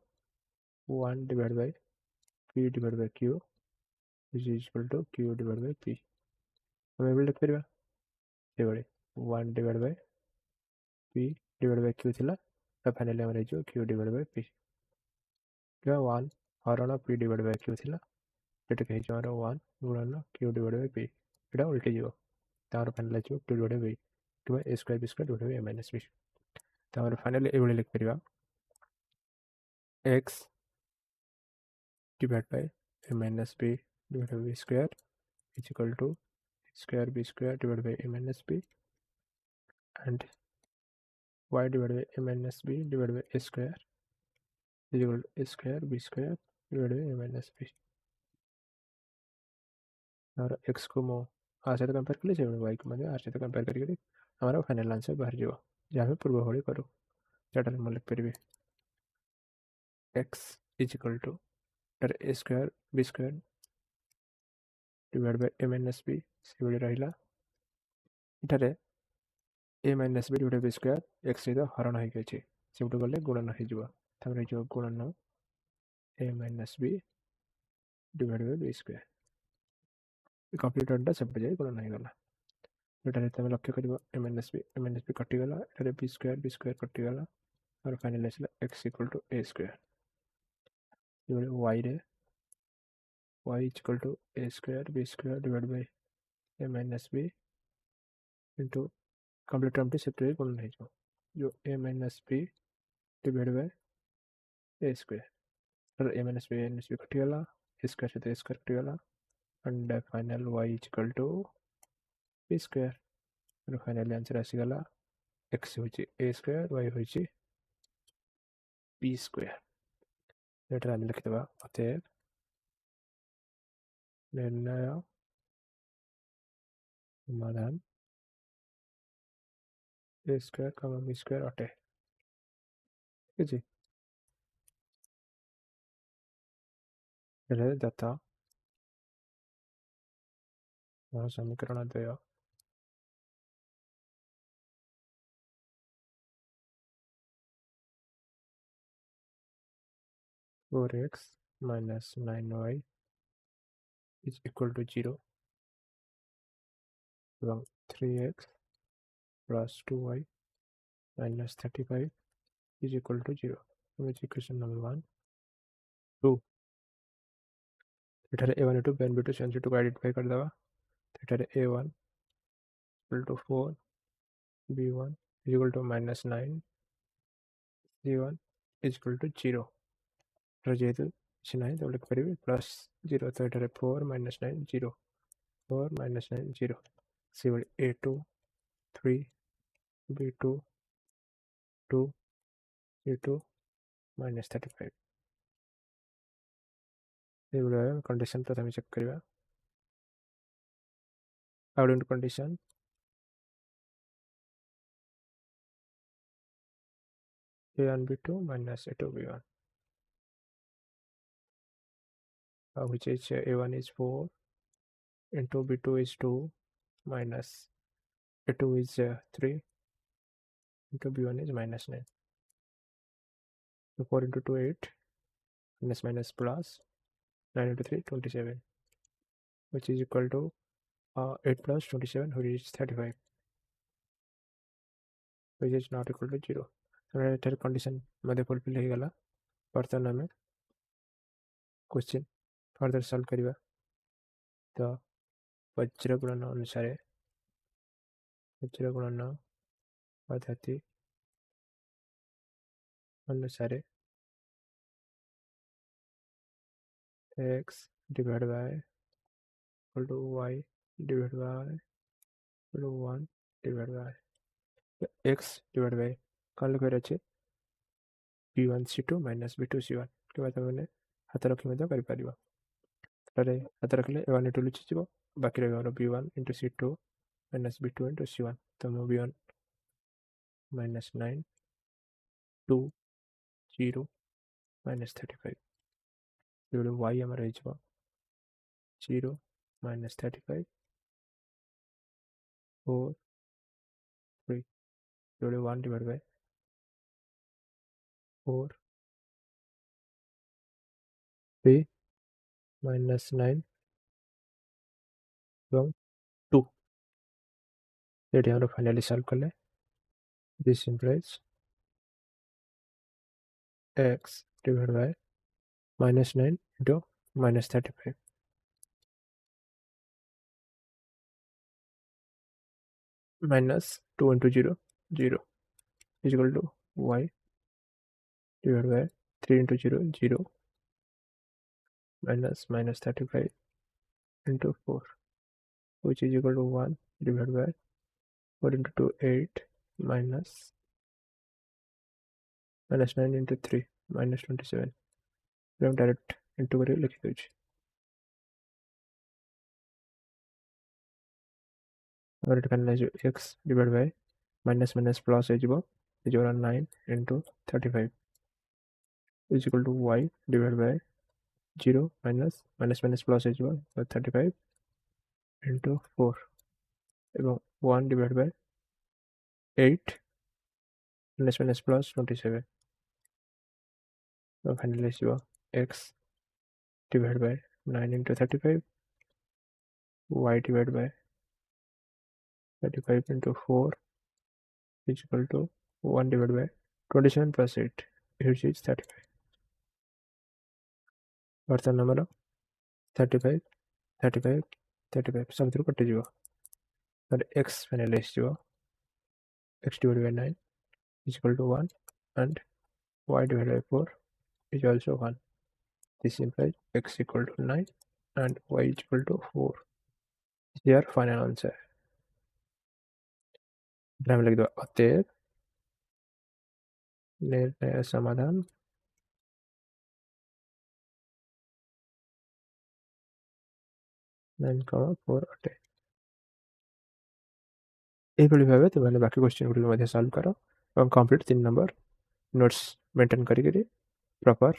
1 divide by p divide by q is equal to q divide by p आम ये लिख पार ये 1 divide by p divide by q थिला तो फाइनली आमर हो q डिवाइड बाय p क्या 1 हरण p डिवाइड बाय q थिला ये कहीं 1 गुणन q डिवाइड बाय p यहाँ उल्टी जीव तार फाइनल हो q डिवाइड बाय कि a square b square divide by a minus b तो आमर फाइनली ये लिख पार x divide by a minus b divide by b square is equal to square b square divide by a minus b and y divided by a minus b divided by a square is equal to a square b square divided by a minus b और x को मो are सहित compare कले y को मैं are सहित compare करी हमारा फाइनल आंसर बाहर जीव जहाँ पूर्व भली करूँ जहाँ मैं लिख पारि x is equal to a square b square divide by a minus b से रहा इठारे a minus b divide by square x सहित हरण होगी से गले गुणन हो गुणन a minus b divide by b square complete टा सब जाए गुणन हो गला यहाँ तुम लक्ष्य कर एम एन एस बी कटिगला ये बी स्क्वायर कटिगला और फाइनल आसला x equal to a square y रे y equal to a square b square divide by M N S B into complete term separate गुणन हो जो M N S B divide by a square M N S B कटिगला a square सहित a square कटिगला and final y equal to b square finally answer आसीगला x हूँ ए square Y हूँ B square ये आम लिखिद अतएव निर्णय समाधान ए स्क्वायर बी स्क्वायर अटे ठीक ଅଛି ଏଠାରେ ଦତ୍ତ ସମୀକରଣ ଦ୍ୱୟ 4x minus 9y is equal to 0 এবং 3x plus 2y minus 35 is equal to 0 which equation number 1 2 এଠାରେ a1 a2 b1 b2 c1 c2 को आइडेंटिफाई कर देवा एठारे a1 equal to 4 b1 is equal to minus 9 c1 is equal to 0 जेहेतु କିଛି ନାହିଁ ତ ଲେଖିପାରିବି plus 0 ତ ଏଠାରେ 4 minus 9 0 4 minus 9 0 ସେଭଳି a2 3 b2 2 c2 minus 35 ଏଭଳି ଭାବେ କଣ୍ଡିସନ୍ ପ୍ରଥମେ ଚେକ୍ କରିବା out condition a1 b2 minus a2 b1 which is a1 is 4 into b2 is 2 minus a2 is 3 into b1 is minus 9 so 4 into 2 8 minus minus plus 9 into 3 27 which is equal to 8 plus 27 which is 35 which is not equal to 0 so एठार condition मध्ये fulfil हो गला बर्तमान आम question further solve करवा तो वज्र गुणन अनुसार वज्र गुणन पद्धति अनुसार x divided by equal to y divided by equal to 1 divided by x divided by कौन लिखे अच्छे b1 c2 minus b2 c1 के बाद मैंने हाथ रखी कर हाथ रखिले a1 a2 लुचिज बाकी रहा b1 into c2 minus b2 into c1 तो मो b1 minus 9 2 0 minus 35 जो y आम रही 0 minus 35 4 3 जो 1 divided by 4 3 minus 9 এবং 2 ये हम फाइनली सॉल्व कर ले this implies x divided by minus 9 into minus 35 minus 2 into 0 0 is equal to y divided by 3 into 0 0 minus minus 35 into 4 which is equal to 1 divided by 4 into 2 8 minus minus 9 into 3 minus 27 हम direct into कर लिखि दउछि और एटा finalise x divide by minus minus plus हो जिवो जो 9 into 35 is equal to y divided by 0 minus minus minus plus हो जिवो 35 into 4 এবং 1 divided by 8 minus minus plus 27 तो फाइनलाइज जिवो x divided by 9 into 35 y divided by 35 into 4 is equal to 1 divided by 27 plus 8 which is 35 बर्तमान number 35 35 35 सब through कटि जिवो और x फाइनलाइज जिवो x divided by 9 is equal to 1 and y divided by 4 is also 1 this implies x equal to 9 and y is equal to 4 is your final answer हम लिख दो अतएव निर्णय समाधान 9, 4 अटे ଏଇଭଳି ଭାବେ ତୁମେମାନେ ବାକି କ୍ୱେଶ୍ଚିନ୍ ଗୁଡ଼ିକ ମଧ୍ୟ ସଲ୍ଭ କର ଏବଂ କମ୍ପ୍ଲିଟ୍ 3 ନମ୍ବର ନୋଟ୍ସ ମେଣ୍ଟେନ୍ କରିକିରି ପ୍ରପର୍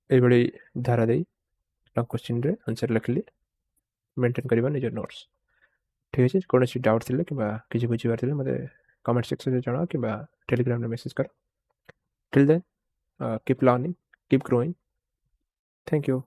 ଏଇଭଳି ଧାରା ଦେଇ ଲଙ୍ଗ୍ କ୍ୱେଶ୍ଚିନ୍ରେ ଆନ୍ସର୍ ଲେଖିଲେ ମେଣ୍ଟେନ୍ କରିବା ନିଜ ନୋଟ୍ସ। ଠିକ୍ ଅଛି, କୌଣସି ଡାଉଟ୍ ଥିଲେ କିମ୍ବା କିଛି ବୁଝିବାର ଥିଲେ ମୋତେ କମେଣ୍ଟ ସେକ୍ସନ୍ରେ ଜଣାଅ କିମ୍ବା ଟେଲିଗ୍ରାମରେ ମେସେଜ୍ କର। Till then, keep learning, keep growing. Thank you.